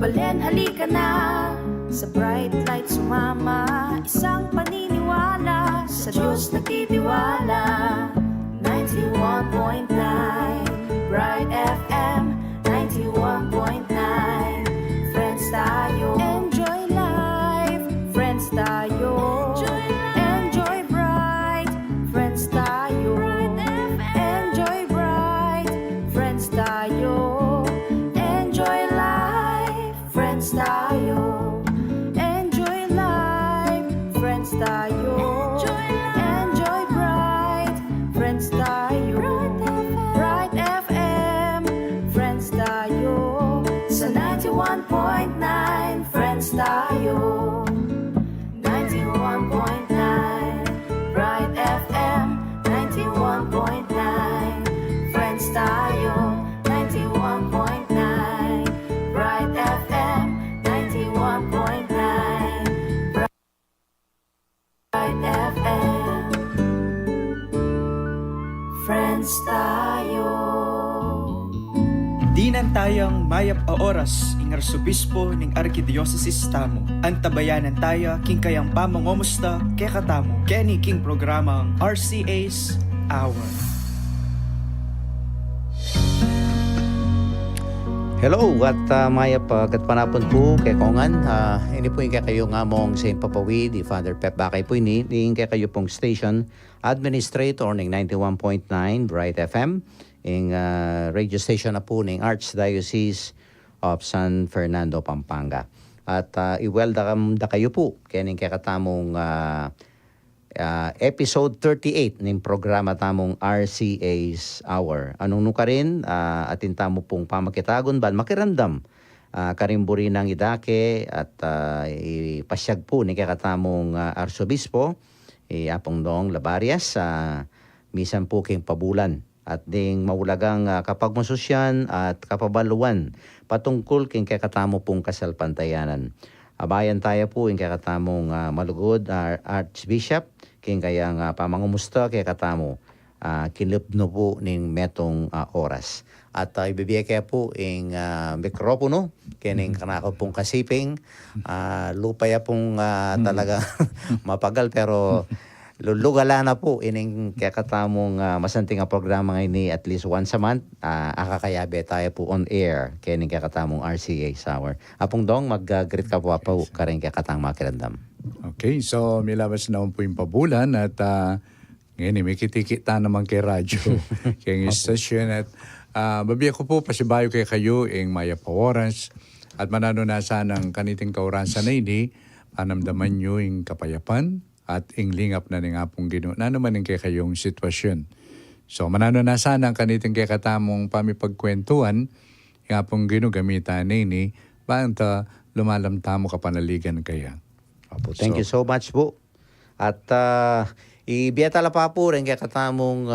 Balen, halika na sa bright light sumama. Isang paniniwala sa Diyos nagtitiwala. 91.9 Bright FM, 91.9 Friends tayo, enjoy life. Friends tayo, enjoy bright. Friends tayo, enjoy bright. Friends tayo, enjoy life. Friends tayo, enjoy life. Friends tayo, enjoy bright. Friends tayo, Bright FM. Friends tayo, sa 91.9 Friends tayo, 91.9 Bright FM, 91.9 Friends tayo, 91.9 Bright FM, 91.9 Bright FM. Friends tayo. Dinan tayang mayap a oras ing arsobispo ning Arkidiocese tamo. Antabayanan taya king kayang pamangomusta kay katamo. Kenny king programang RCA's Hour. Hello, at mayap kat panapon po kay Kongan. Ini po yung kayo nga mong St. Papawi, di Father Pep Bakay po ini. Yung kayo pong station administrator ng 91.9 Bright FM. Yung radio station na po ng Archdiocese of San Fernando, Pampanga. At iwelda kayo po kaning kakatamong episode 38 ng programa tamong RCA's Hour. Anong nuka rin, atin tamo pong pamakitagon ban makirandam karimburi ng idake at ipasyag po ni kakatamong arsobispo apong noong Labarias misan po king pabulan at ding maulagang kapagmasosyan at kapabaluan patungkol king kakatamo pong kasalpantayanan. Abayan tayo po yung kakatamong malugod Archbishop king kayang pamangumusta kay katamo kinlipno po ning metong oras. At ibibigay kaya po yung mikropono kining kanako pong kasiping lupaya pong talaga mapagal pero lulugala na po ining kakatamong masanting programa ngayon at least once a month akakayabe tayo po on air kining kakatamong RCA Hour. Apong dong mag-greet ka po karing kakatang makirandam. Okay, so milabas naman po yung pabulan at ngayon may kitikita naman kay radyo kay station at babiya ko po pasibayo kay kayo yung Maya Paworans at mananonasan ng kaniting kauransan na ini panamdaman nyo yung kapayapan at inglingap na nga pong Ginoo na naman yung kay kayong sitwasyon. So mananonasan ng kaniting kay katamong pamipagkwentuhan nga pong Ginoo gamitan na ini banta lumalamtamo kapanaligan kaya. Thank you so much po. At ibiyatala pa po rin kay katamong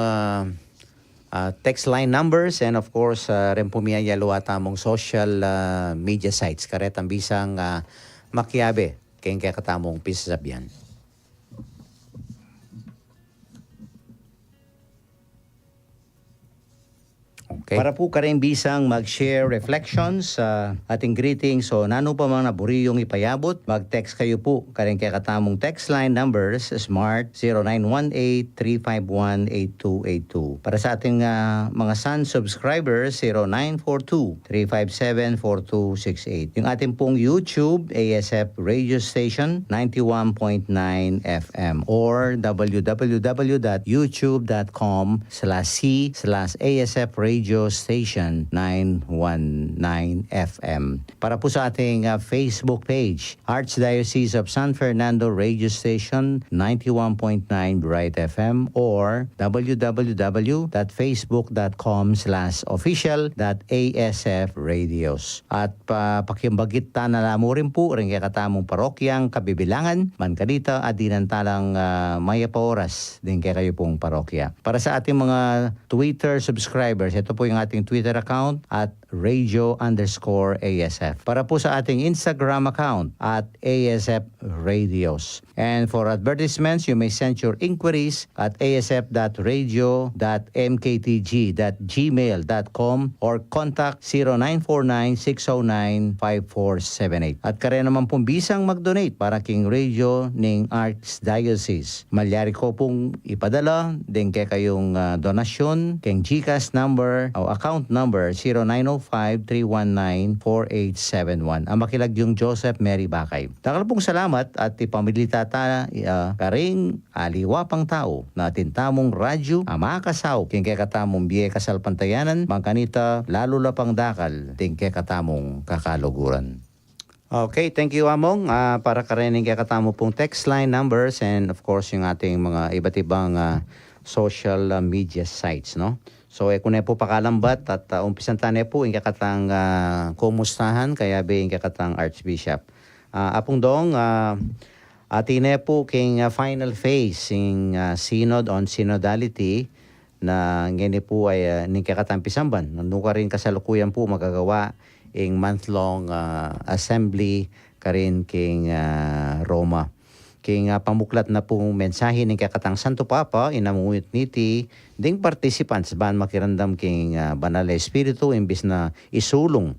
text line numbers and of course rin pumiyayalo atamong social media sites karetang bisang makiabe kay katamong pisasabihan. Okay. Para po karing bisang mag-share reflections sa ating greetings o nano pa mga naburiyong ipayabot, mag-text kayo po karing kay katamong text line numbers Smart 0918-351-8282. Para sa ating mga Sun subscribers 0942-357-4268. Yung ating pong YouTube ASF Radio Station 91.9 FM or www.youtube.com/c/ASF Radio Station 919 FM. Para po sa ating Facebook page, Archdiocese of San Fernando Radio Station 91.9 Bright FM or www.facebook.com/official.asf radios. At pakimbagit ta na lamo rin po rin kay katamong parokyang Kabibilangan, Mancadita at dinantalang Maya Paoras din kay kayo pong parokya. Para sa ating mga Twitter subscribers, ito po po yung ating Twitter account at radio_ASF. Para po sa ating Instagram account at ASF Radios. And for advertisements, you may send your inquiries at asf.radio.mktg.gmail.com or contact 0949-609-5478. At kaya naman pong bisang mag-donate para king radio ning Archdiocese. Malyari ko pong ipadala din kay kayong donasyon keng GCash number o account number 0905-319-4871. Ang makilag yung Joseph Mary Bakay. Takal pong salamat at ipamilita ta karing aliwapang tao na tintamong radyo amakasaw king kay katamong biye kasalpantayanan mangkanita lalo lapang dakal ting kay katamong kakaluguran. Okay, thank you Among. Para karining kay katamo pong text line numbers and of course yung ating mga iba't ibang social media sites, no? So kung po pakalambat at umpisan tane po yung kakatang kumustahan kaya ba yung kakatang Archbishop. Apong dong, atine po king final phase in Synod on Synodality na ngini po ay ning kakatang pisamban. Nuka rin kasalukuyan po magagawa in month-long assembly karin king Roma. King pamuklat na pong mensahe ng kakatang Santo Papa inamuit niti ding participants ban makirandam king banal na espiritu imbis na isulong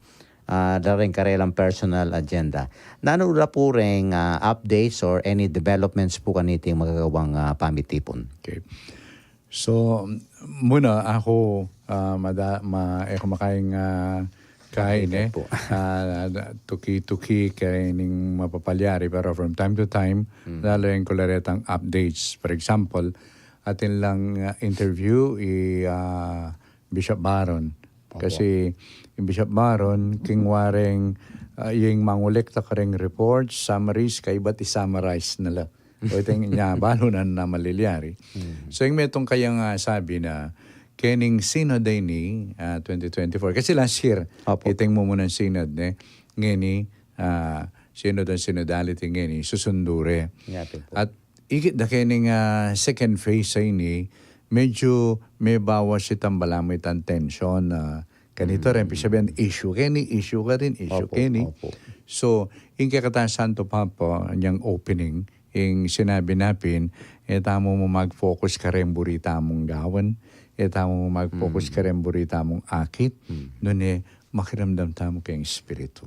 daring karelang personal agenda. Nanula po ring updates or any developments po kaniting magagawang pamitipon. Okay. So, muna ako kumakain kain tuki-tuki kaining mapapalyari pero from time to time lalo yung kularetang updates. For example, atin lang interview Bishop Baron. Kasi yung Bishop Baron, kingwaring yung mangulekta ka ring reports, summaries, kaiba't i-summarize nila. O itong niya, balo na malilyari. So yung metong kayang sabi na, kening synod day ni 2024. Kasi last year, iting mo muna synod ngeni, synod ang synodality ngeni, susundure. At ikit na kening second phase ay ni, medyo may bawas itang balamit ang tension na kanito rin, sabihan issue keni, issue ka rin, issue keni. So, yung kakata Santo Papa, niyang opening, yung sinabi napin, tamo mo mag-focus ka rin burita mong gawan, tamo mo mag-focus ka rin burita mong akit, nun makiramdam tamo kayong espiritu.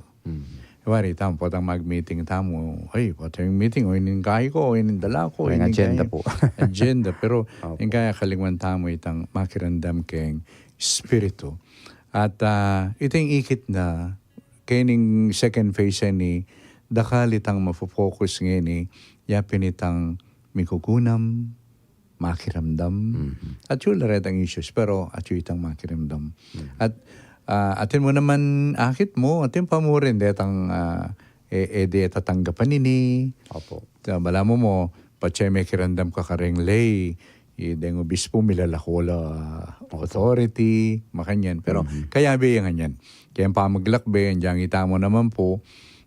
Wari, tamo po tang mag-meeting tamo, ay, pati yung meeting, o yung kaya ko, o yung dala ko, yung agenda po. Agenda, pero yung kaya kalingwan tamo itang makiramdam kayong espiritu. At itong ikit na, kayong second phase ni, dakal itang mafofocus ngayon ni, yapin itang mikukunam, makiramdam. At yun laret ang issues, pero at yun itang makiramdam. At atin mo naman akit mo, atin pa mo rin detang tatanggapan nini. Bala mo, patsay may kirandam ka karing lay, deng obispo milalakola authority, makanyan. Pero kaya biyangan yan. Kaya pamaglakbe, diyang ita mo naman po,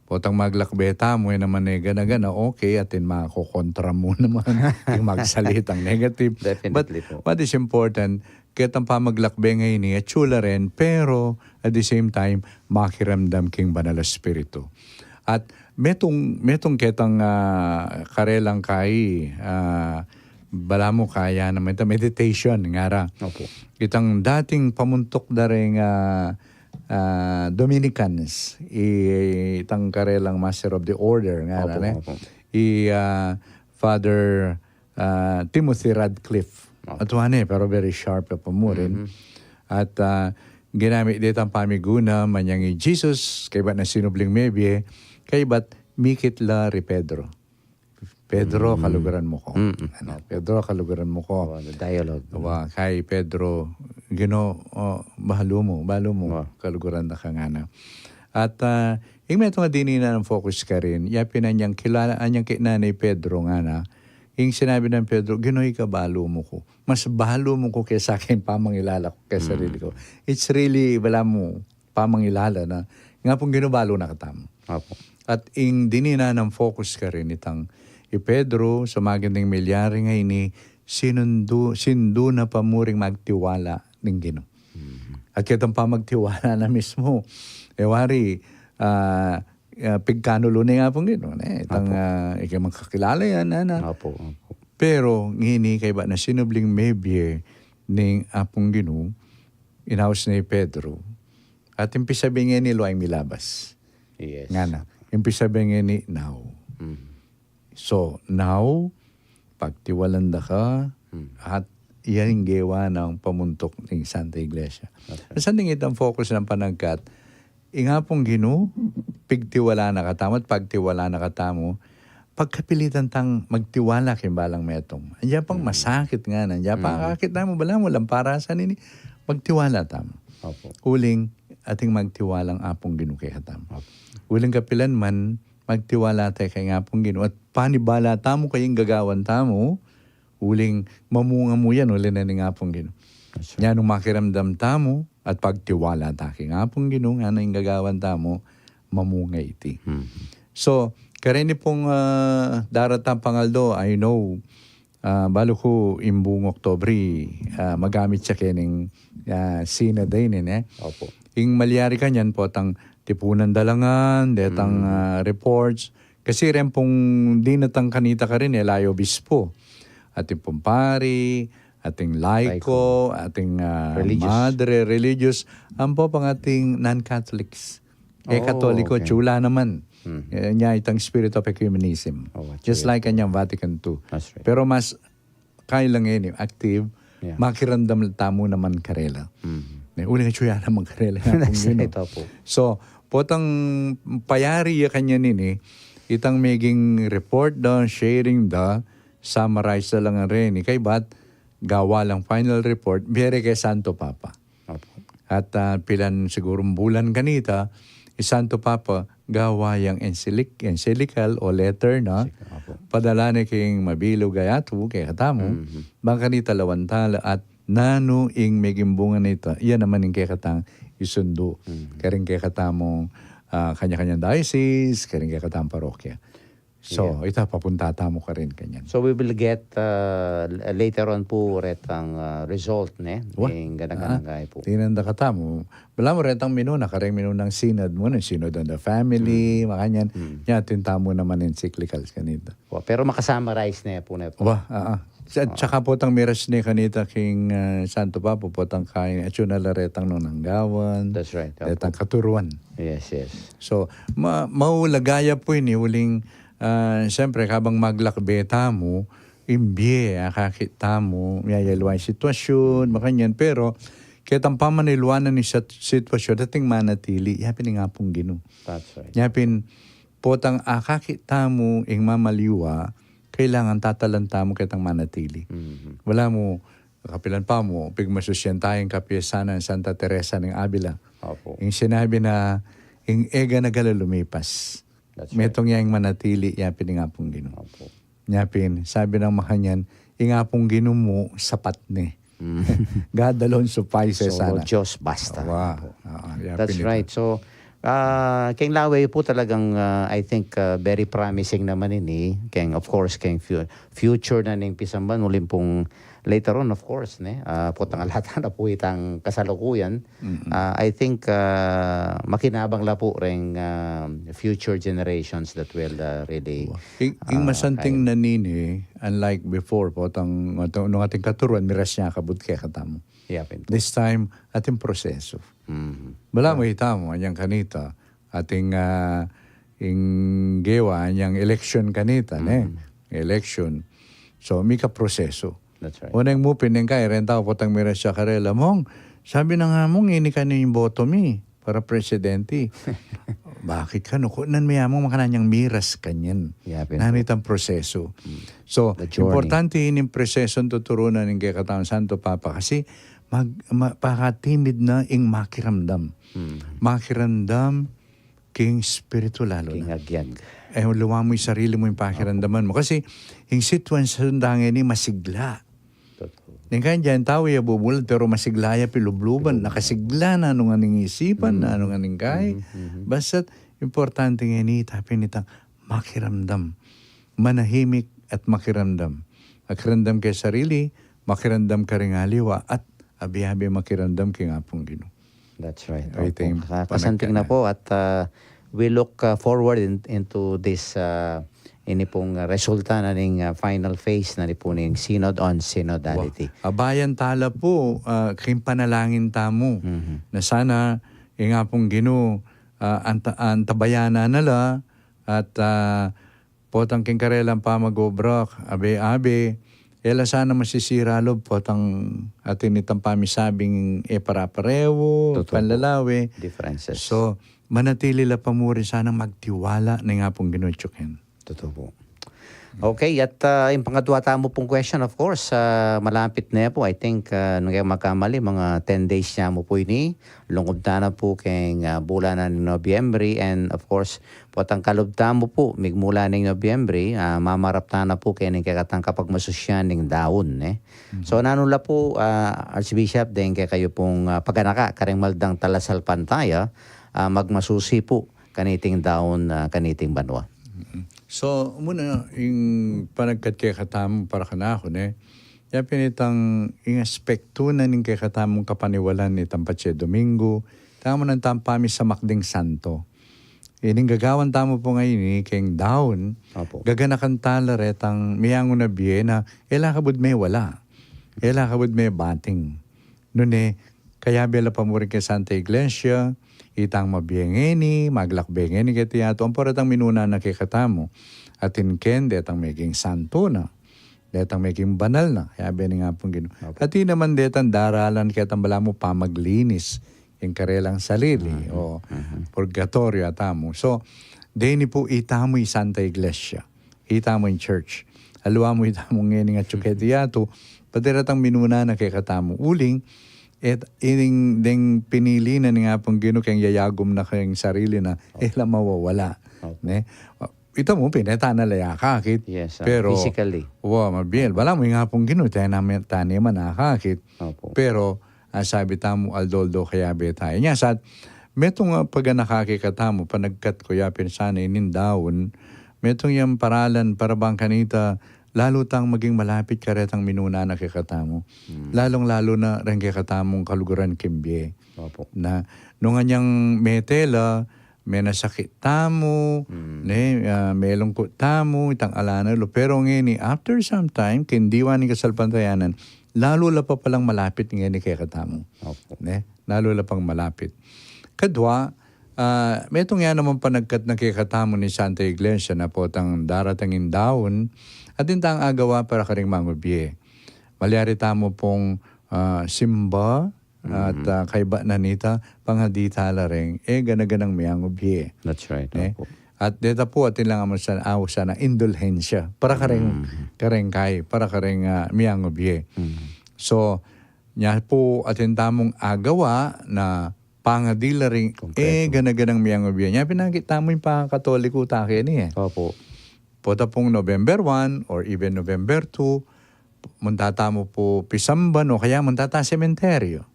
potang maglakbeta mo naman gana-gana, okay, atin makokontra mo naman yung magsalitang negative. Definitely But what is important, kitang pamaglakbe ngayon niya, chula rin, pero at the same time, makiramdam king banal espiritu. At metong kitang karelang kay, bala mo kaya naman ito, meditation, ngara. Kitang dating pamuntok na rin Dominicans, itang karelang Master of the Order, ngara Father Timothy Radcliffe. At pero very sharp na pamurin. At ginamit dito ang pamiguna, manyang Jesus, kay ba't na sinubling mebye, kay ba't mikit la ri Pedro. Pedro, kalugaran mo ko. Pedro, kalugaran mo ko. Dialogue. Kay Pedro, bahalo mo, kalugaran na ka nga na. At yung may itong dinina ng focus ka rin, yapin na niyang kilala, anyang kinanay Pedro nga na, yung sinabi ng Pedro, ginoy ka balo mo ko. Mas balo mo ko kaysa akin pamangilala ko kaysa sarili ko. It's really, wala mo, pamangilala na, nga pong ginubalo na katamo. At yung dinina ng focus ka rin itang, Pedro, sa magandang milyari ngayon ni, sindo na pamuring magtiwala ng Ginoo. At kitang pa magtiwala na mismo. Wari, pigkanulo na nga pong gano'n. Itang ikay magkakilala yan. Opo. Pero ngini kay ba na sinubling maybe ning apong gino, inawas ni Pedro. At impisabi nga ni Luay milabas. Yes. Nga na. Impisabi nga ni now. So, now, pagtiwalanda ka, at iyan gewa ng pamuntok ng Santa Iglesia. Okay. Saan din itang focus ng panagkat, ingapong gino, pigtiwala na katamo at pagtiwala na katamo, pagkapilitan tang magtiwala kimbalang metong. Andiyan pang masakit nga na. Andiyan pang kakit na mo, bala mo lang para sa nini. Magtiwala tamo. Opo. Uling ating magtiwalang apong gino kay katamo. Uling kapilan man, magtiwala tayo kay apong gino. At panibala tamo kayong gagawan tamo, uling mamunga mo yan, uling na ni apong gino. Yan nung makiramdam tamo, at pagtiwala tayo kay apong gino, nga na yung gagawan tamo, mamunga iti. So, kareni pong daratang pangaldo, I know, balo ko imbung Oktobre, magamit siya kening sina day nene. Opo. Ing malyari kanyan po tang tipunan dalangan, detang reports. Kasi rin pong di natang kanita ka rin, layo bispo. Ating pumpari, ating laiko, ating madre, religious. Ang po pang ating non-Catholics. Katoliko, okay. chula naman. Niya itang spirit of ecumenism. Just like kanyang Vatican II. That's right. Pero mas kailang yun, active, makiramdam tamo naman karela. Uli nga chuya naman karela. Ito po. So, potang payari ya kanya nini, itang making report da, sharing da, summarize da lang rin. Kay bat, gawa lang final report, biyere kay Santo Papa. Opo. At pilan sigurong bulan kanita, Santo Papa gawa yung encyclical o letter na padala ni king mabilo gayatu kay katamo bang kanita lawantala at nano ing megimbungan nito iyan naman yung kay katang isundo karing kay katamong kanya-kanyang diocese karing kay katang parokya. So, ita papunta tamo ka rin kanyan. So we will get later on po retang result ng ganang-ganang po. Tinanda ka tamo. Bala mo retang minuna, kareng minunang synod mo, synod on the family, makanyan. Yatin tamo naman encyclicals kanita. Pero makasummarize na po na po. Tsaka po tang miras ni kanita king Santo Papa po tang kain at yun alaretang nanggawan. That's right. Retang katuruan. Yes. So, maulagaya po ini uling siyempre, kabang maglakbeta mo, imbye, kakita mo, mayayalwa yung sitwasyon, makanyan. Pero, kitang pamanilwanan ni sitwasyon, dating manatili, yapin nga pong gino. That's right. Yapin, potang kakita mo, ing mamaliwa, kailangan tatalanta mo kitang manatili. Wala mo, kapilan pa mo, pigmasusyan tayong kapiyasanan Santa Teresa ng Avila. Opo. Yung sinabi na, ing ega nagala lumipas. Metong yang manatili, yapin nga pong gino. Yapin, sabi ng makanyan, ingapong gino mo, sapat ni. God alone suffices sana. So, Diyos basta. That's Ito. right. So, Keng Laway po talagang, I think, very promising naman ini. Keng, of course, Keng future na ning pisamban, ulim pong later on, of course, potang alata na po itang kasalukuyan. I think makinabang la po rin future generations that will really... Yung masanting nanini, unlike before, potang nung ating katuruan, miras niya kabut kaya katamo. This time, ating proseso. Bala mo itamo, anyang kanita, ating gewa, anyang election kanita, election. So, may ka-proseso. That's right. Unang mo pinengkay, renta ko potang miras siya karela mong. Sabi na nga mong, ini ka na yung boto mi para presidente. Bakit ka? No? Kunan miya mong makananyang miras kanyan. Nanitang proseso. So, importante yung proseso tuturunan ng kay Santo Papa kasi pakatimid na ing makiramdam. Makiramdam king spirito lalo na. King luwa mo yung sarili mo yung pakiramdaman mo. Kasi yung sitwasyon dangin ni masigla. Ningkan dyan, tao ya bubulad, pero masiglaya pilubluban, nakasigla na anong aning isipan, na anong aning kay. Basta't, importante nga ni, tapin nitang makiramdam. Manahimik at makiramdam. Makiramdam kay sarili, makiramdam ka rin aliwa, at abi-abi makiramdam kay nga pong gino. That's right. Ito yung Kasanting na po at we look forward into this ini pong resulta na ning final phase na ni po ning Synod on Synodality. Abayan tala po, king panalangin tamo, na sana, nga pong Ginoo, antabayana nala, at potang king karelang pamagobrak, abe-abe, ela sana masisira lob potang atin itang pamisabing paraparewo, Totoo po. panlalawi. Differences. So, manatili la pamuri sana magtiwala na nga pong ginutsyokin. Totoo po. Okay, at yung pangatwa tamo pong question, of course, malapit na po. I think, nung kayo magkamali, mga 10 days niya mo po ini. Lungkod na po kay bulan ng Nobyembre. And of course, potang kalubta mo po, migmula ng Nobyembre, mamarap na po kayo ng kakatang kapag masusyan ng daon. So, nanula po, Archbishop, din kayo pong paganaka, karing maldang talasal pantaya, magmasusi po kaniting daon, kaniting banwa. So, muna, yung panagkat kay katamong para kanako, ya pinitang yung aspekto na ning kay katamong kapaniwalan ni Tampatse Domingo, tamo ng tampami sa Makding Santo. Ining gagawan tamo po ngayon ni keng daon, Opo. gaganakan tala retang miyango na biye na kabud may wala. Kabud may bating. Noon kaya bela pamurin kay Santa Iglesia, itang mabiyengeni, maglakbengeni kiti ato, ang paratang minuna na kikatamo. At inken, detang maging santo na. Detang maging banal na. Kaya bini nga pong Ginoo. At di naman detang daralan kitang bala mo pamaglinis yung karelang sarili o purgatorio atamo. So, deni po itamo yung Santa Iglesia. Itamo yung church. Alwa mo itamo ngayon nga tsuketi ato, padiratang minuna na kikatamo. Uling, at ining ding pinili na nga pong Ginoo kayong yayagom na kayong sarili na mawawala. Ito mo, pineta na layakakit. Yes, pero, physically. Mabil. Wala mo nga pong Ginoo, tayo namin taniman nakakit. Opo. Pero, sabi tamo, aldoldo kaya betay. Nga, sad, metong pag nakakikatamo, panagkat ko yapin sana inindawon, metong yung paralan para bang kanita, lalo tang maging malapit karetang minuna na kikatamo. Lalong-lalo na rin kikatamong kaluguran kimbye. Opo. Na nung anyang metela, may nasakit tamo, may lungkot tamo, itang alana lo. Pero ngayon, after some time, kindiwa ni kasalpantayanan, lalo la pa palang malapit ngayon ni kikatamo. Opo. Lalo la pang malapit. Kadwa, metong yan naman panagkat na kikatamo ni Santa Iglesia na potang daratangin daon, at intang agawa para karing mangubye. Malyari tamo pong simba at kaiba na nita panghadita la ring ganaganang miyangubye. That's right. Opo. At dito po atin lang naman sa awa na indulhensya para karing kay para karing miyangubye. So nya po atin tamong agawa na pangadila ring ganaganang miyangubye. Nya pinakita mo yung pangkatoliko take ni Opo. Pota pong November 1 or even November 2, muntata mo po pisamban o kaya muntata sementeryo.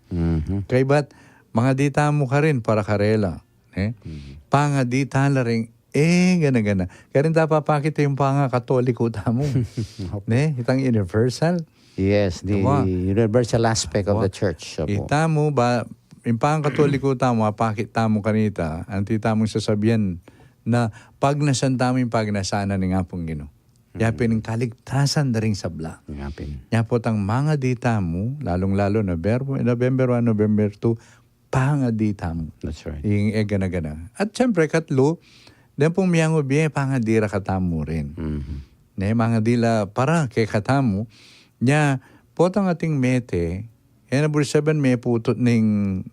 Kaya ba't mga dita mo ka rin para karela. Pangadita la rin, gana-gana. Kaya rin papakita yung katoliko tamo. Itang universal. Yes, the universal aspect of the church. Opo. Ita mo ba, yung katoliko tamo, apakit tamo kanita, ang tita mong sasabihan, na pag nasanta mo yung pagnasana ni nga pong Ginoo. Yapin ng kaligtasan na rin sabla. Yapin. Yapot ang mga dita mo, lalong-lalo November 1, November 2, pangadita mo. That's right. Yung gana-gana. At syempre, katlo, dahil pong miyango biye, pangadira katamo rin. Mga dila para kay katamo, niya, potang ating mete, number 7, may putot ng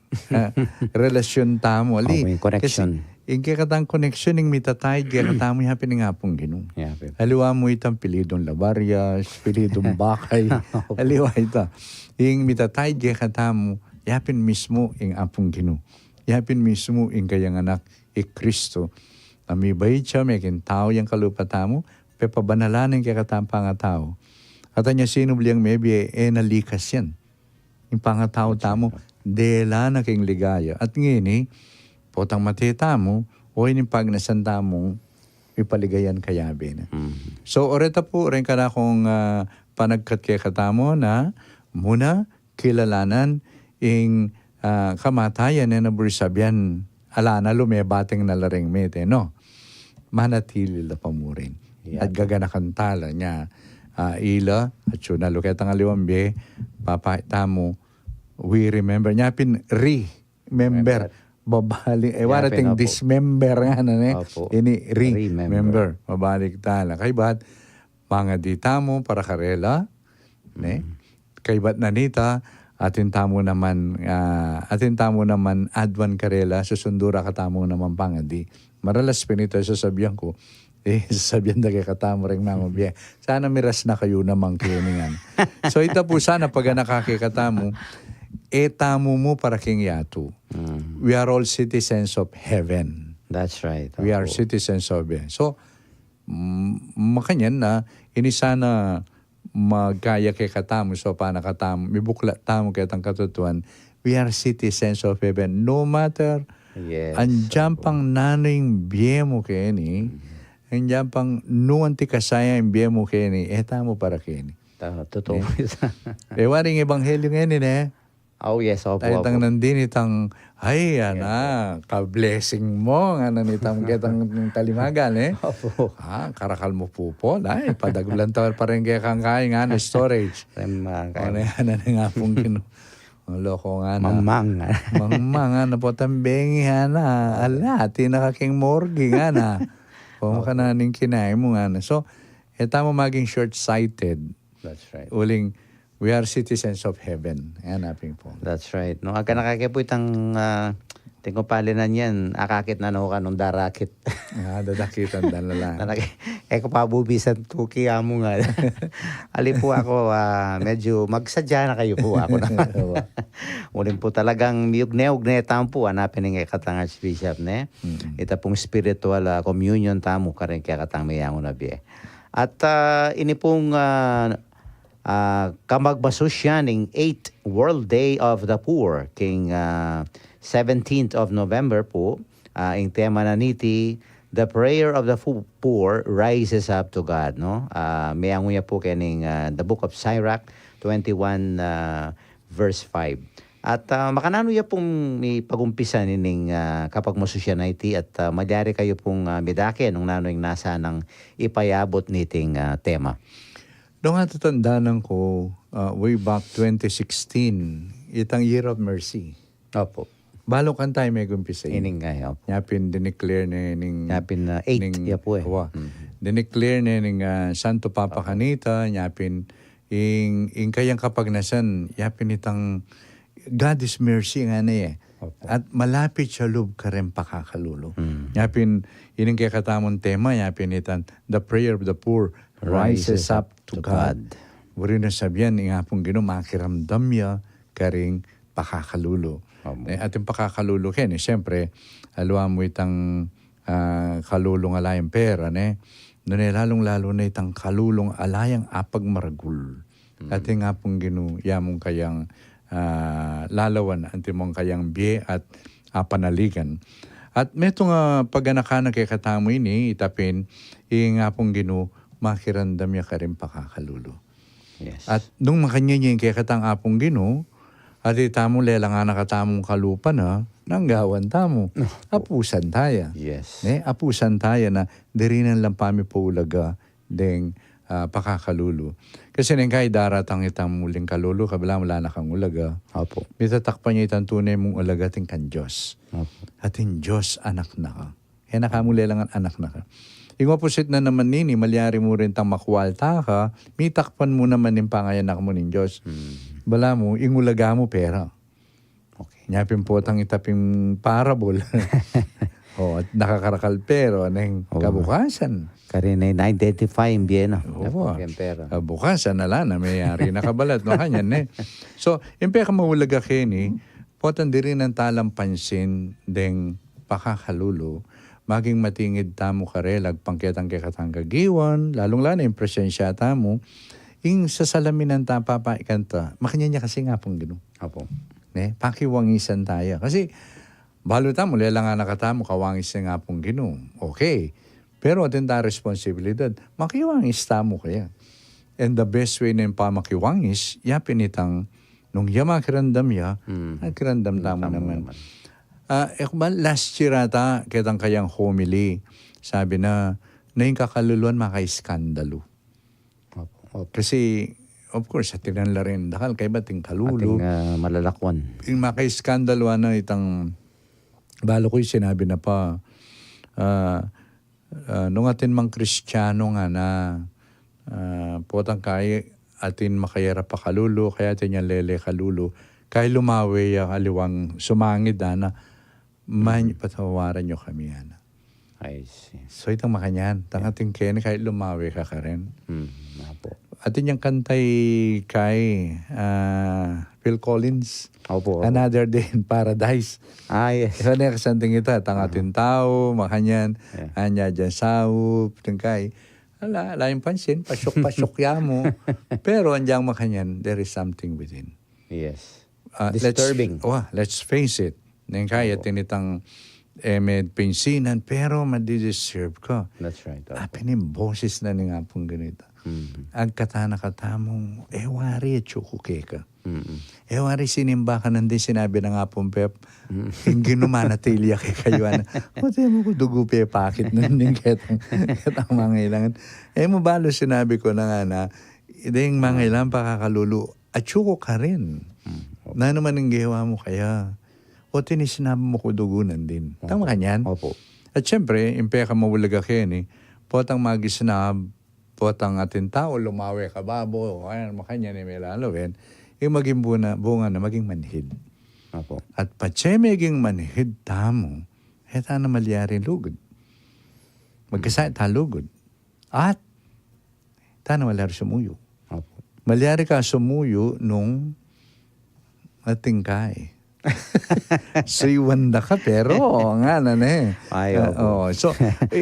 relasyon tamo. Ali, yung connection. Kasi, yung kakatang connection ng mitatay, kakatamo yung hapin nga pong Ginoo. Yapin. Aliwa mo itang pilidong Labarias, pilidong Bakay. Aliwa ito. Yung mitatay, kakatamo, yapin mismo yung apong Ginoo. Yapin mismo yung kayang anak, Kristo. Amibay siya, may kintao yung kalupatamo, pepabanalan yung kakatang pangatao. At niya sinubliyang maybe, nalikas yan. Yung pangatao tamo, dela na king ligaya. At ngayon potang matita mo, o yung pagnasanda mong ipaligayan kayabi na. So, oreta po, rin ka na kung panagkat kay katamo na muna kilalanan yung kamatayan na naburisabyan alana lumebateng na laring mete, no? Manatili la pamurin. At gaganakan tala niya ila at yun na luket ang aliwambe papakita mo we remember niya remember babalik warating opo. dismember nga na Opo. ini Remember. remember mabalik tala kay bat mga dita mo para karela ne kay bat nanita atin tamo naman adwan karela susundura katamo naman pangadi maralas pinito sasabihan ko sasabihan na kay katamo rin mga biya. Sana miras na kayo namang kiningan. So ito po sana pag nakakikatamo, tamo mo para king yato. We are all citizens of heaven. That's right. We are Opo. citizens of heaven. So, makanyan na, ini sana magkaya kay katamo. So, paano katamo, may buklat tamo kay tang katutuan. We are citizens of heaven. No matter, Yes. andyan pang naning biye mo kay ni, andyan pang nuanti kasaya yung biye mo kay ni, tamo para kay ni. Totoo. Waring ebanghelyo ngayon eh. Oh, yes. Opo. Tayo tang Opo. nandin itang, ay, ka-blessing mo, nga nanitang kitang talimagan eh. Opo. Karakal mo po po, ay, padagulan tawar pa rin kaya kang kain nga na storage. Ano yan na nga pong loko nga na. Mamang. Mamang nga na po tambengi na. Ala, tinakaking morgue nga na. Kung ka na ning kinain mo nga na. So, mo maging short-sighted. That's right. Uling, we are citizens of heaven. Hanapin po. That's right. No, aga nakakipot ang tingko palinan yan. Akakit na no kanong darakit. Dadakitan dalalang. Ko pabubisan tuki amo nga. Ali po ako, medyo magsadya na kayo po ako naman. Uling po talagang ugne tampo hanapin ng katang Archbishop ne. Ita pong spiritual communion tamo ka rin kaya katang mayango na biye. At ini pong kamagbasos siya ng 8th World Day of the Poor king 17th of November po ang tema na niti the prayer of the poor rises up to God no mayango niya po kaning the book of Sirach 21 verse 5 at makanano niya pong may pagumpisa nining kapag masusya na iti at magyari kayo pong midake nung nanoy nasa ng ipayabot niting tema. Doon nga tatandaan ko, way back 2016, itang Year of Mercy. Opo. Balo kan tayo may gumpisa. Ining nga opo. Yapin dineclare na ning... Yapin 8 ya po eh. Dineclare na ning Santo Papa Kanita, yapin ing kayang kapagnasan, yapin itang God is mercy nga na eh. At malapit sa loob ka rin pakakalulo. Yapin, ining kaya katamong tema, yapin itan, the prayer of the poor rises up to God. Wari na sabihan, nga pong makiramdam niya karing pakakalulo. Ating pakakalulo ken, siyempre, aluwa mo itang kalulong alayang pera, lalong-lalo na itang kalulong alayang apag maragul. Ating nga pong yamong kayang lalawan, anti mong kayang biye at panaligan. At meto nga paganakan kay katamo ini, itapin, nga pong makirandam niya ka rin pakakalulo. Yes. At nung makanya niya yung kaya katang apong at itamo lela nga nakatamong kalupa na, nanggawan tamo. Apusan tayo. Yes. Apusan tayo na dirinan lang pami po ulaga deng pakakalulo. Kasi nang kay daratang itang muling kalulo, kabila wala na kang ulaga. Opo. Mitatakpan niya itang tunay mong ulaga ting kan Diyos. Opo. Ating Diyos anak na ka. Nakamuli lang ang anak na ka. Yung opposite na naman nini, malyari mo rin tang makwalta ka, mitakpan mo naman yung pangayanak mo ng Diyos. Bala mo, ingulaga mo pera. Okay. Nyapin po tang itaping parable. At nakakarakal pero anong kabukasan. Karin ay na-identify yung biye na. Oo. Pera. Kabukasan na lang, mayari nakabalat. No, kanyan So, yung peka mawulaga kini, potan di rin ang talang pansin deng pakakalulo, maging matingid tamo karelag pangketang kekatang kagiwan, lalong-lalo yung presensya tamo, yung sa salamin ng tapapakanta, makanya niya kasi nga pong Opo. Pakiwangisan tayo. Kasi, balo tamo, lela nga nakatamo, kawangis na nga pong Okay. Pero atin ta responsibilidad, makiwangis tamo kaya. And the best way na yung pamakiwangis, yapin itang Nung yama kirandam ya, kirandam tamo naman. Ekman last year ata, kitang kayang homily, sabi na yung kakaluluan makaiskandalo. Opo. Kasi, of course, sa tinanla rin, dakal kay bating kalulo. Ating malalakwan. Yung makaiskandalo na itang, balo ko'y sinabi na pa, nung atin mang Kristiyano nga na, potang kaya atin makayara pa kalulo, kaya atin yan lele kalulo, kaya lumawi aliwang sumangid na patawaran nyo kami yan. I see. So itang makanyan, tang ating kene kahit lumawi ka rin. Opo. Atin yung kantay kay Phil Collins, Opo. Another Day in Paradise. Yes. Ito na kasanting ita, tang ating tao, makanyan, Yeah. anya dyan saup, tangkay. Ala yung pansin, pasok-pasok ya mo. Pero andyang makanyan, there is something within. Yes. Disturbing. Let's face it. Nang kaya tinitang med pinsinan, pero madideserve ko. That's right. Opo. Apinim boses na nga pong ganito. Ang katana katamong, wari chukuke ka. Wari sinimba ka nandun, sinabi na nga pong Pep, hindi numanatilya kay kayo. O, tayo mo ko dugo pe, pakit nandun ketang mga ilangan. Mo balo sinabi ko na nga na, yung mga ilang pakakalulu, at chuko ka rin. Na naman ang gawa mo kaya. O tinisinabi mo ko dugunan din. Tama ka niyan? Opo. At syempre, impeka mawulaga kayo ni, potang magisinab, potang ating tao, lumawi ka babo, ayan, makanya ni may lalawin, yung maging bunga na maging manhid. Opo. At patse maging manhid tamo, eta na malyari lugod. Magkasaya ta lugod. At, ta na malyari sumuyo. Opo. Malyari ka sumuyo nung ating kay. Siwanda ka pero nga na Ay, opo. so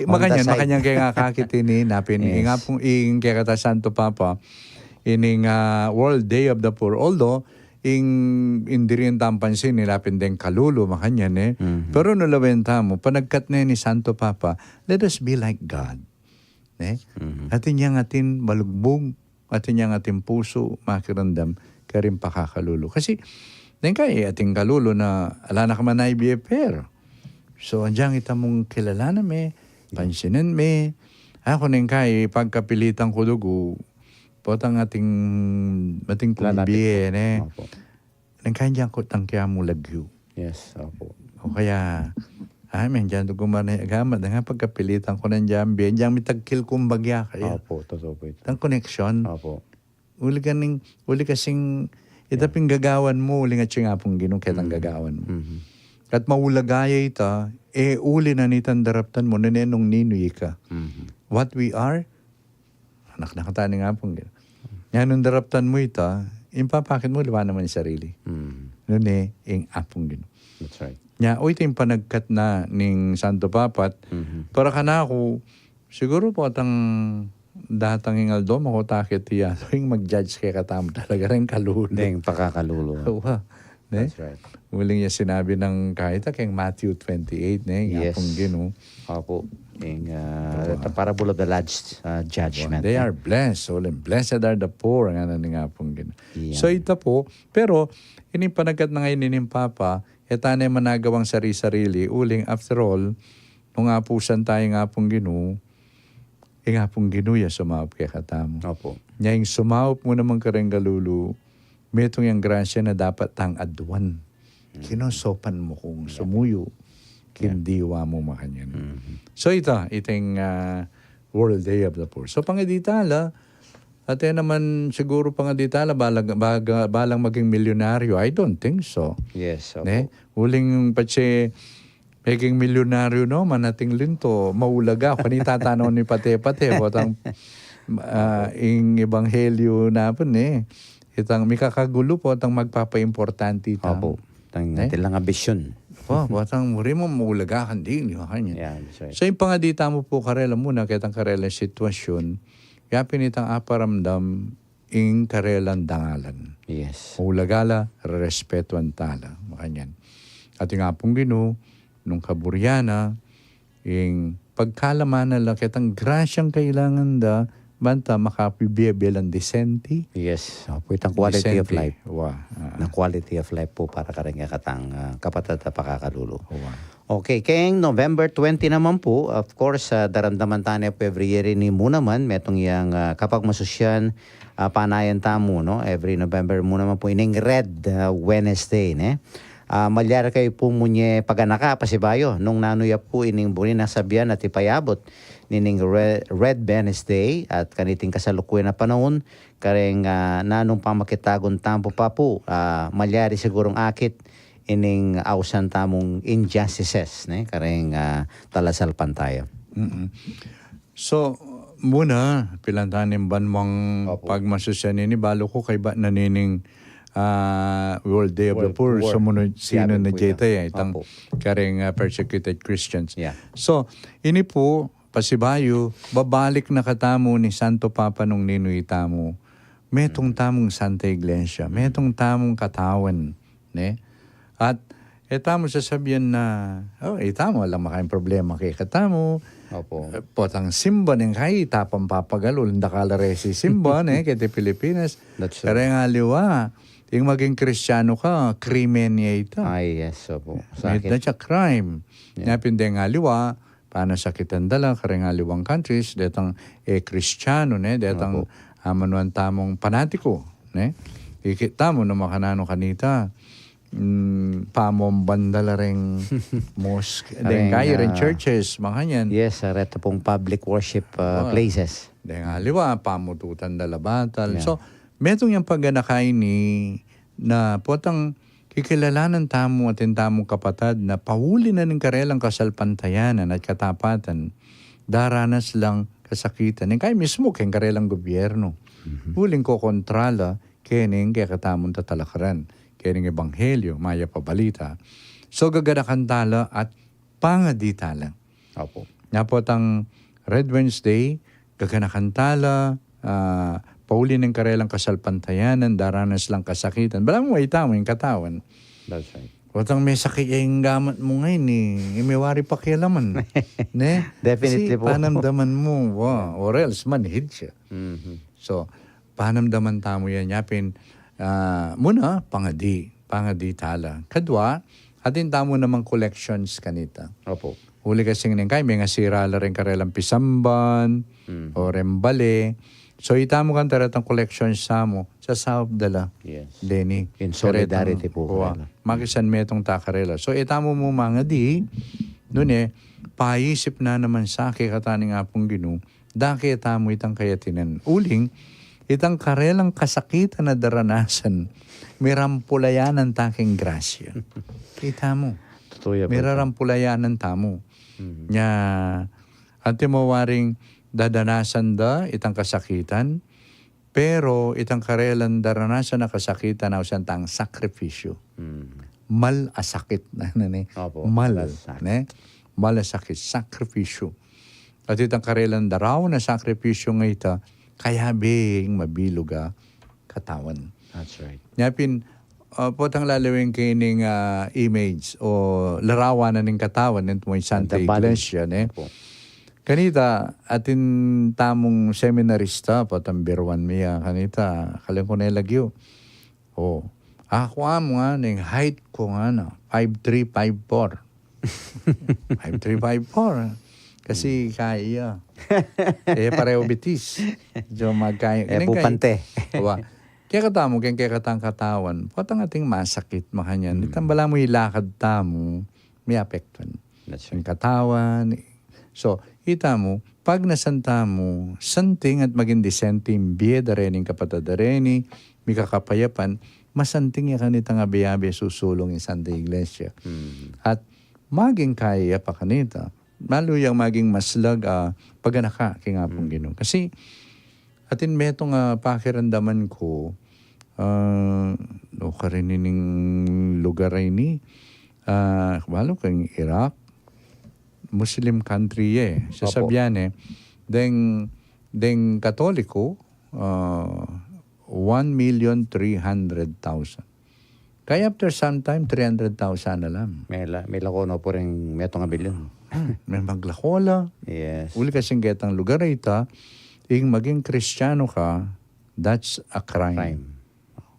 makanyang kaya nga kakitini napin nga pong kaya kata Santo Papa ining World Day of the Poor, although hindi rin tampansin nilapin din kalulo makanyan pero nulawenta mo panagkat na ni Santo Papa, let us be like God. Atin yang atin balugbog, atin yang atin puso makirandam karin pakakalulo. Kasi kaya ating kalulo na ala na ka man na IBFR. So, andiyan kita mong kilala na pansinin ako nang kaya pagkapilitan ko dugo, potang ating pumbiye, nang kaya diyan ko tangkya mo lagyo. Yes, opo. O kaya, dyan dugo man na agamat, nga pagkapilitan ko nandiyan, diyan mitagkil kong bagya kaya. Opo, totoo po ito. Ang connection, Opo. uli kasing, itaping gagawan mo, uli nga siya nga pong ginong kitang gagawan mo. At maulagaya ita, uli na nitan daraptan mo, nanenong ninoy ka. What we are, anak nakatani nga pong ginong. Yan nung daraptan mo ita, impapakit mo, liwa naman yung sarili. Noon yung apong ginong. That's right. Nya, ito yung panagkat na ning Santo Papat, para ka na ako, siguro po atang datang ingaldo, makutakit iya. So, yung mag-judge kay katamo talaga rin kalulo. Yung pakakalulo. That's right. Muling niya sinabi ng kahit kay Matthew 28, Yes. Apong Ginoo. Opo. Yung parable of the last judgment. They are blessed. So, blessed are the poor. Ang ano nga pong Ginoo. Yeah. So, ito po. Pero, panagkat na ngayon ni Papa, etana yung managawang sarili-sarili. Uling, after all, nung apusan tayo nga pong Ginoo, nga pong ginuya sumaup kay katamo. Opo. Nya yung sumaup mo naman kareng galulu, may itong yung grasya na dapat tang adwan. Kinosopan mo kung sumuyo, kindiwa mo makanyan. So itong World Day of the Poor. So pangaditala, at naman siguro pangaditala, balang maging milyonaryo. I don't think so. Yes, opo. Uling patse, maging milyonaryo no, manating linto, maulaga. Kanita tanaw ni pate-pate, botang ing ebanghelyo na po itang may kakagulo po, itang magpapa-importante ito. Opo. Natin lang ambisyon. Botang muri mo maulaga kan din. Yeah, that's right. So yung pangadita mo po karela muna, kitang karela sitwasyon, kaya pinitang aparamdam ing karelang dangalan. Yes. Maulagala, respetuan tala. Makanyan. At yung apong Ginoo, nung kaburyana, yung pagkalaman na lakit, ang grasyang kailangan da, banta makapibiyabilan disenti. Yes. Po itang quality of life. Wa. Na quality of life po para karang katang kapatid at pakakalulu. Wa. Okay, kayong November 20 naman po, of course, daramdaman tayo po every year ni mo naman, metong yang kapag masusyan, panayan tamo, no? Every November mo naman po, ining Red Wednesday, ne? Malyara kayo po munye paganaka, pasibayo, nung nanuya po ining buni nasabihan at ipayabot, nining Red Wednesday, at kaniting kasalukuyan na panahon, kareng nanong pamakitagon tampo pa po, malyari sigurong akit, ining ausan tamong injustices, ne? Kareng talasal pantayo. So, muna, pilantanin banmang pagmasusyan ini, balo ko kay ba nanining World Day of the Poor. So, muna sino na jeta itang kareng persecuted Christians. Yeah. So, ini po, pasibayo, babalik na katamo ni Santo Papa nung ninuyitamo. Metong tamong Santa Iglesia, metong tamong katawan, ne? At etamo sasabihan na, etamo, alam makain problema kay katamo. Opo. Potang simba ng kay tapang papagalo, ndakala resi simba, kete Pilipinas. That's Kaya nga liwa, yung maging Kristiyano ka, krimen niya ito. Ay, yes, opo. Sa akin. That's a crime. Yeah. Napindi nga liwa, paano sakitan dala, kaya nga liwang countries, detang Kristiyano, detang manuan tamong panatiko. Ikita mo na makanano kanita, pamomban ring mosque, then kaya rin churches, makanyan. Yes, reto pong public worship places. Then aliwa, pamututan dalabatal. So, metong yung pagganakay ni na potang kikilalanan tamo at tamong kapatad na pahuli na ng karelang kasalpantayanan at katapatan, daranas lang kasakitan. Yung kaya mismo kayong karelang gobyerno. Huling ko kontrala, kening kaya katamong tatalakaran. Kening ebanghelyo, maya pabalita. So gagadakan tala at pangaditala. Opo. Napotang Red Wednesday, gaganakan tala, pauli ng karelang kasalpantayanan, daranas lang kasakitan. Balang mo itamo yung katawan. That's right. Potang may sakit yung gamat mo ngayon imiwari pa kialaman. Ne? Definitely kasi po. panamdaman mo, or else manhid siya. So, panamdaman tamo yan. Yapin, muna, pangadi tala. Kadwa, atin tamo namang collections kanita. Opo. Huli kasing neng kay, may nga sirala rin karelang pisamban, o rembale. So, itamo kan taratang collections sa mo, sa South dala. Yes. Deni. In solidarity po. Magisan metong takarela. So, itamo mo mga di, nun paisip na naman sa kataning apong ginu, daki itamo itang kayatinan. Uling, itang karelang kasakitan na daranasan, mirampulayanan taking grasya. Kita mo. Mirarampulayanan tamo. Nya, ante mo waring dadanasan da itang kasakitan, pero itang karelang daranasan na kasakitan na usan tang sakripisyo. Malasakit na Opo, malasakit, sakripisyo. At itang karelang daraw na sakripisyo nga ita, kaya bing mabilog katawan. That's right. Yapin, potang lalawin kining image o larawan na ning katawan nito mo Santa Iglesia. Kanita, atin tamong seminarista, potang birwan miya, kanita, kalang ko na ilagyo. Ako mo nga, ning height ko nga na, 5'3", 5'4". 5'3", 5'4". Kasi kaya. Pareho bitis. So magkaya. Pupante. Kaya katamo, kaya katang katawan, patang ating masakit makanyan. Itambala mo ilakad tamo, may apektuan. That's Yung katawan. So, ita mo, pag nasanta mo, santing at maging dissenting, biyeda rin yung kapatid rin, may kakapayapan, masanting yung kanita nga biyabi susulong yung Santa Iglesia. At maging kaya pa kanita, maluyang maging maslag paganaka kaya nga pong Ginoo. Kasi atin metong pakiramdaman ko karinining lugar ay ni kabalo kang Iraq, Muslim country sasabihan deng Katoliko 1,300,000. Kaya after some time 300,000 na lang. May lakono po rin metong nga bilyon. May maglakola. Yes. Uli kasing getang lugar ita, maging Kristiyano ka, that's a crime. Crime.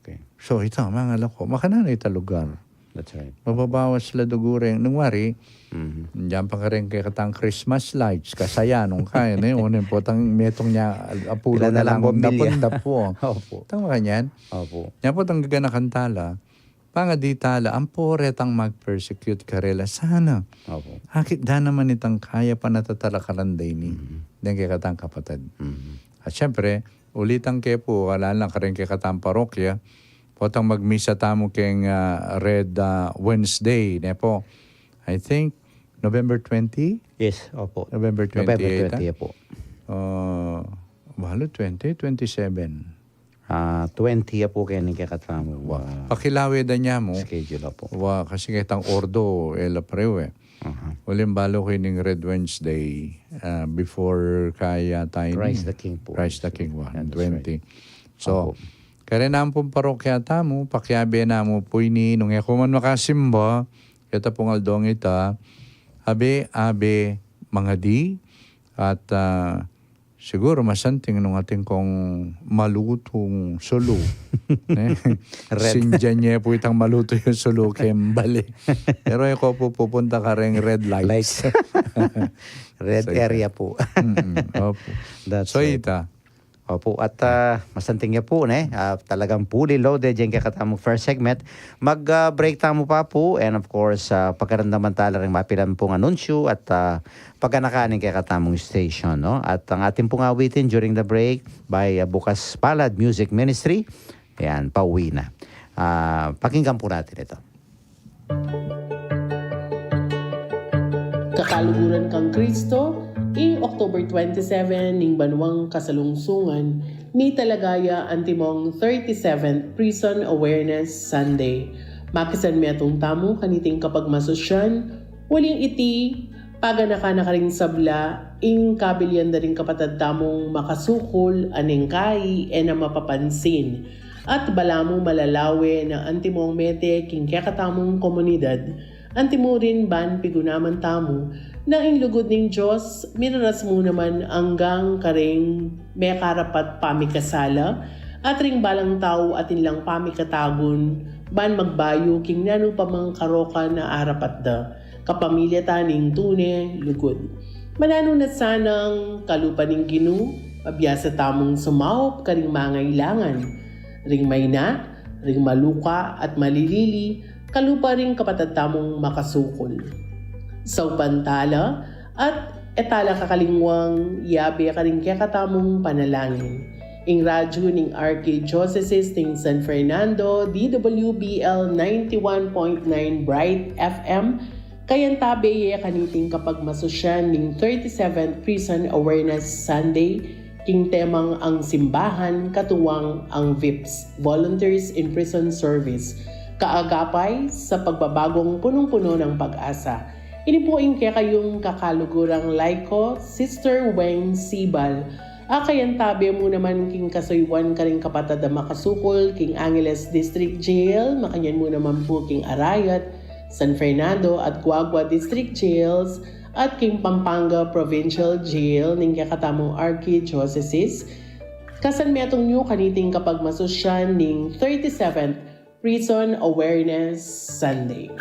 Okay. So ito, mga lako, makananay ita lugar. That's right. Mababawas sila dugureng. Nung wari, Mhm. diyan pa ka rin kay katang Christmas lights. Kasaya nung kaya na yun. Po, tang metong niya, apulo Pila na na lang lang bombilya. dapon po. Opo. Tama ka niyan? Opo. Yan po tang gaganakantala. Pangaditala, ang poretang mag-persecute karela. Sana. Opo. Hakit da naman itang kaya pa natatalakaranday ni. Dan kay katang kapatid. Mhm. At syempre, ulitang kay po, wala lang ka rin kay katang parokya. Potang magmisa tamo keng Red Wednesday. Nepo, I think, November 20? Yes, opo. November 28. November 20 po. Mahalo, 20, 27. 20 po kayo ni kakatamo. Pakilawe da niya mo. Schedule po. Kasi kitang ordo, ela prewe. Ulim balo ko yung Red Wednesday before kaya tayo Christ the King po. Christ the King, Yeah, that's 20. right. So, Opo. kaya na pong parokya tamo, pakyabe na mo po ini, nung ako man makasimba, kita pong aldong ita, abe, mga di, at siguro masanting nung ating kong malutong solo. Sindihan niya po itang maluto yung solo kembali. Pero ako po pupunta ka rin red lights. Red So, area po. Opo. That's So right. ita, Opo, at masanting niya po, talagang fully loaded yung kakatamo first segment. Mag-break tamo pa po, and of course, pagkaramdaman tala rin mapilan pong anunsyo at pagkanakanin kay katamong station. No? At ang ating pong awitin during the break by Bukas Palad Music Ministry, ayan, pauwi na. Pakinggan po natin ito. Kakaluguran kang Kristo, ing October 27 ning banwang kasalungsungan, ni talagaya antimong 37th Prison Awareness Sunday. Makisan mi atong tamo kaniting kapag masosyan, waling iti, paganaka na karing sabla, ing kabilyan na rin kapatad tamong makasukol, aning kai, na mapapansin. At balamong malalawe na antimong mete king kakatamong komunidad, antimo rin ban pigunaman tamo, na inlugod ning Diyos, minaras mo naman anggang karing may karapat pamikasala, at ring balang tao atin lang pamikatagon, ban magbayo king nano pamang karoka na arapat da, kapamilya taning tune, lugod. Manano na sanang kalupa ning Ginu, pabiyasa tamong sumaup karing mangailangan, ring mayna, ring maluka at malilili, kalupa ring kapatad tamong makasukol. Sa pantala at etala kakalingwang yabe karing kakatamong panalangin. Ing radyo ning Archdiocese ning San Fernando, DWBL 91.9 Bright FM, kayan tabe kaniting kapag masosyan ning 37th Prison Awareness Sunday, king temang ang simbahan katuwang ang VIPS, Volunteers in Prison Service, kaagapay sa pagbabagong punong-puno ng pag-asa. Ini po ing kaya kayong kakalugurang Laiko, Sister Weng Sibal. Akayan tabi mo naman king kasuywan ka rin kapatad na makasukol, king Angeles District Jail, makanyan mo naman po king Arayat, San Fernando at Guagua District Jails, at king Pampanga Provincial Jail, ning kakatamong Archdiocese. Kasan metong nyo kaniting kapag masosyan ning 37th Prison Awareness Sunday.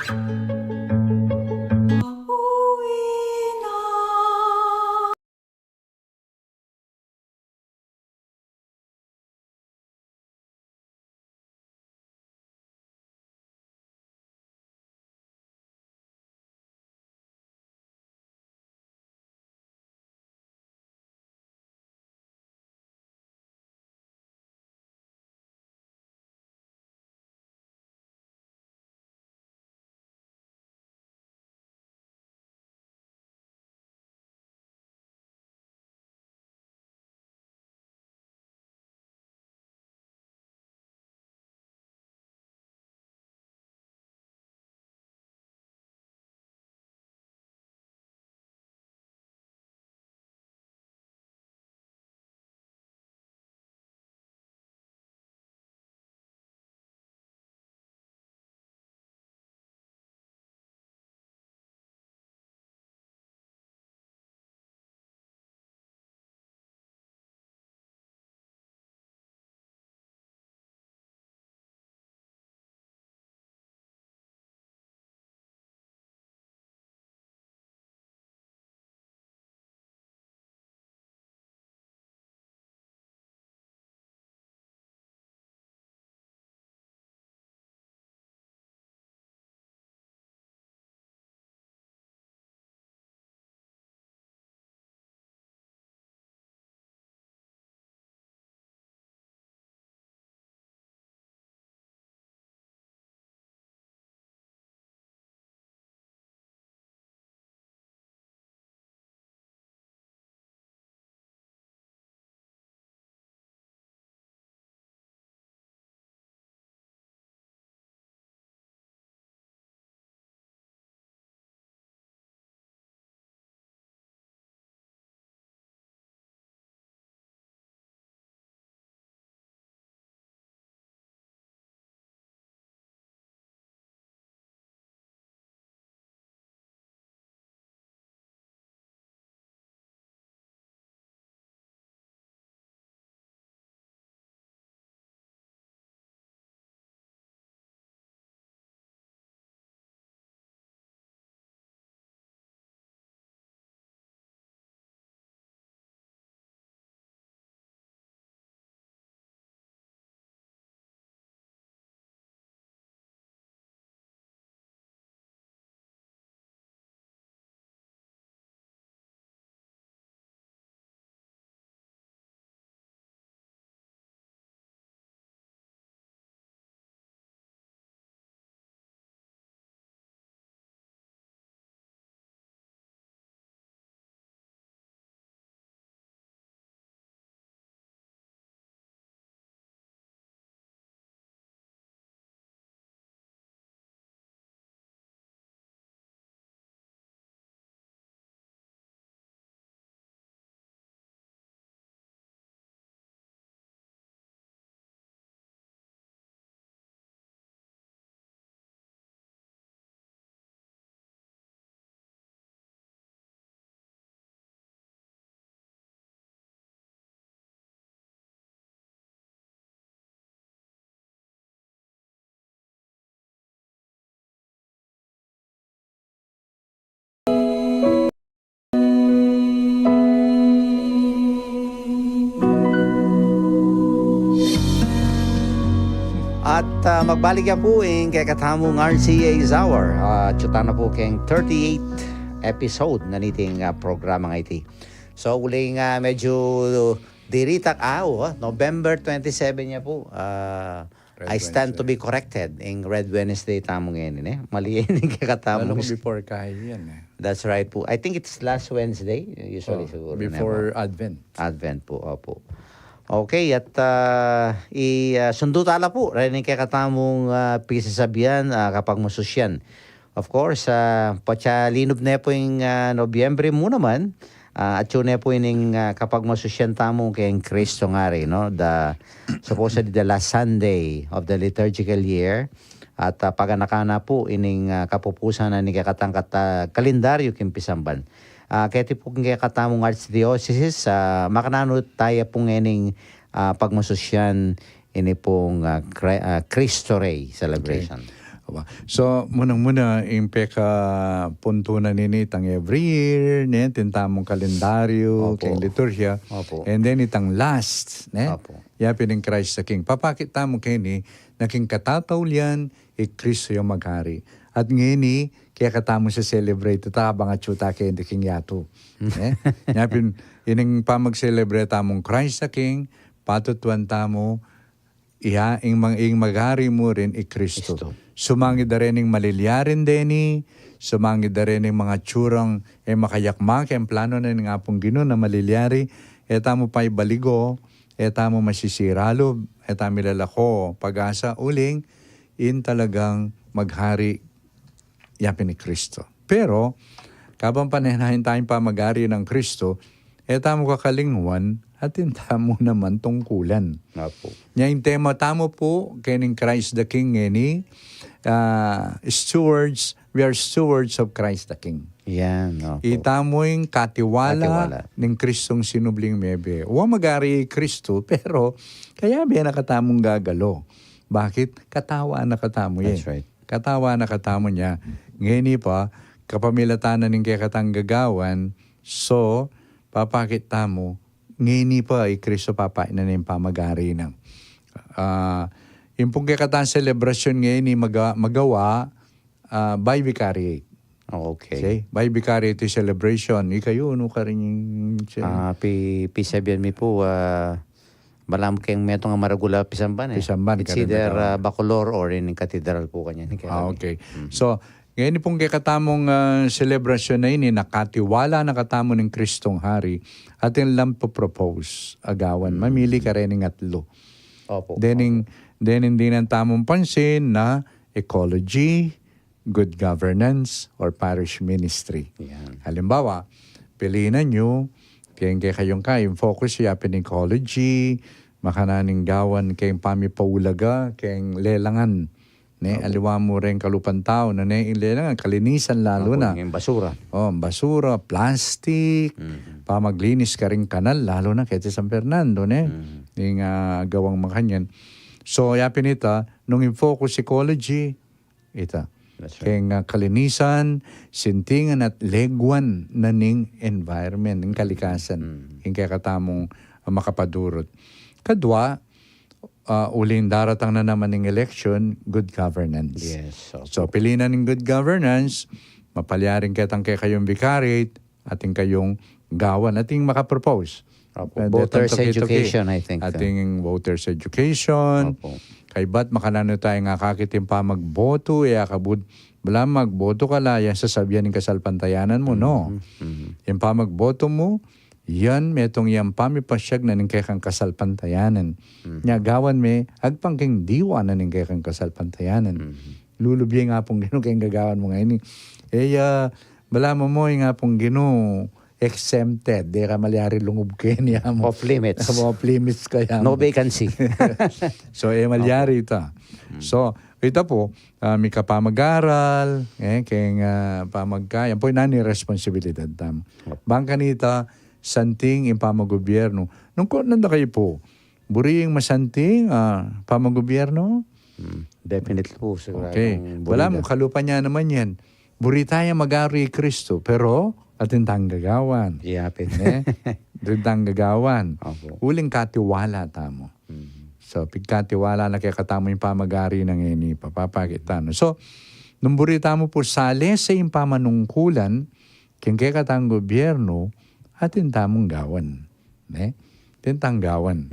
magbalik ya po kay katamong RCA's Hour. Chuta na po kayong 38th episode na niting programa ng IT. So, uling medyo diritak November 27 niya po. I stand to be corrected in Red Wednesday tamong ngayon. Mali yun kay katamong. Lalo ko before kayo yan That's right po. I think it's last Wednesday. Usually siguro. before Advent. Advent po, opo. Okay, at sundo tala po. Rin kay katamong pisasabihan kapag masusyan. Of course, patsalinob na po yung Nobyembre mo naman. At yun na po yung kapag masusyan tamo kay Kristo nga rin, no? Supposedly the last Sunday of the liturgical year. At paganakana po ining kapupusan na ni kakatangkat kalendaryo kimpisamban. Kaya po kung kaya katamong Archdiocese, makananot tayo pong ining pagmasusyan ini pong Cristo Rey celebration. Okay. So, munang-muna, yung peka punto na ninitang every year, tintamong kalendaryo, keng liturgia, and then itang last, yapin ng Christ the King. Papakita mo kini, naking katataulian, Kristo yung maghari. At ngayon, kaya katamo sa celebrate, tabang at chuta kaya hindi king yato. Yapin, ining pa mag-celebrate tamong Christ the King, patutuan tamo, ing maghari mo rin, Kristo. Sumangid na rin yung malilyarin deni, sumangid na rin yung mga tsurang makayakmak, yung plano na nga pong Ginoo na malilyari, mo pa'y baligo, mo masisiralo, milalako, pag-asa, uling, in talagang maghari yapin ni Kristo. Pero, kabang panahinahin tayong pamagari ng Kristo, mo kakalingwan, at tamo naman tungkulan. Opo. Yung tema tamo po, kening Christ the King ngeni, stewards, we are stewards of Christ the King. Yan, opo. Itamo yung katiwala ng Kristong sinubling mebe. Huwag magari Kristo, pero kaya biya nakatamong gagalo. Bakit? Katawa na katamo yan. That's right. Katawa na katamo niya. Ngeni pa, kapamilatanan ng kaya katang gagawan, so, papakit tamo, ngini pa, Kristo papain na yung pamagari ng. Yung pong kakatang celebration ngayon magawa by vicariate. Okay. By vicariate celebration. Ikayo, ano ka rin yung... Pisabihan mi po, malam kayong metong nga maragula pisamban. Pisamban. It's either Bacolor or in Cathedral po kanya. Okay. So, ngayon pong kakatamong celebration na ini, nakatiwala na katamo ng Kristong Hari, at yung lang po propose agawan. Mamili ka rin ng atlo. Opo. Then hindi ng tamong pansin na ecology, good governance, or parish ministry. Yan. Halimbawa, pilinan nyo, kayong focus yapin ecology, makananing gawan kayong pamipaulaga, kayong lelangan. Aliwa mo rin kalupan tao na ilelangan, kalinisan lalo na. Yung basura. Basura, plastic, pamaglinis ka rin kanal, lalo na kaya San Fernando, yung gawang makanyan. So, yapin ita, nung in-focus ecology, ita. That's right. Kaya kalinisan, sintingan at legwan na ning environment, ng kalikasan. Yung kaya katamong makapadurot. Kadwa, uling daratang na naman ng election, good governance. Yes. So, pilinan ng good governance, mapalyaring kayong vicariate, ating kayong gawan, ating makapropose. Voters education, I think. Ating voters education. Opo. Kay ba't makanano tayo nga kakitin pa magboto, kabud, wala magboto ka la, yan sasabihan ng kasalpantayanan mo, no? Yung pa magboto mo, yan, metong yan pamipasyag na ng kayang kasalpantayanan. Gawan me, agpangking diwa na ng kayang kasalpantayanan. Lulubye nga pong gino kayong gagawan mo ngayon. Bala mo yung nga pong gino, exempted. Di ka malyari lungub kayo niya mo. Off limits. Off limits kaya mo. No vacancy. So, malyari ita. So, ito po, may kapamag-aral, kayang pamagkaya. Po, nani responsibilidad tam. Bangka nita, santing yung pamagobyerno. Nung nanda kayo po, buriing masanting pamagobyerno? Definitely po. Okay. Wala mo, kalupan niya naman yan. Buri tayo mag-ari Kristo, pero atintang gagawan. Yapin. Atintang gagawan. Opo. Uling katiwala tamo. So, pagkatiwala na kaya katamo yung pamagari ng ini, papapakita. No? So, nung burita mo po, sali sa yung pamanungkulan, kung kaya katang gobyerno, atin tamong gawan. Tintang gawan.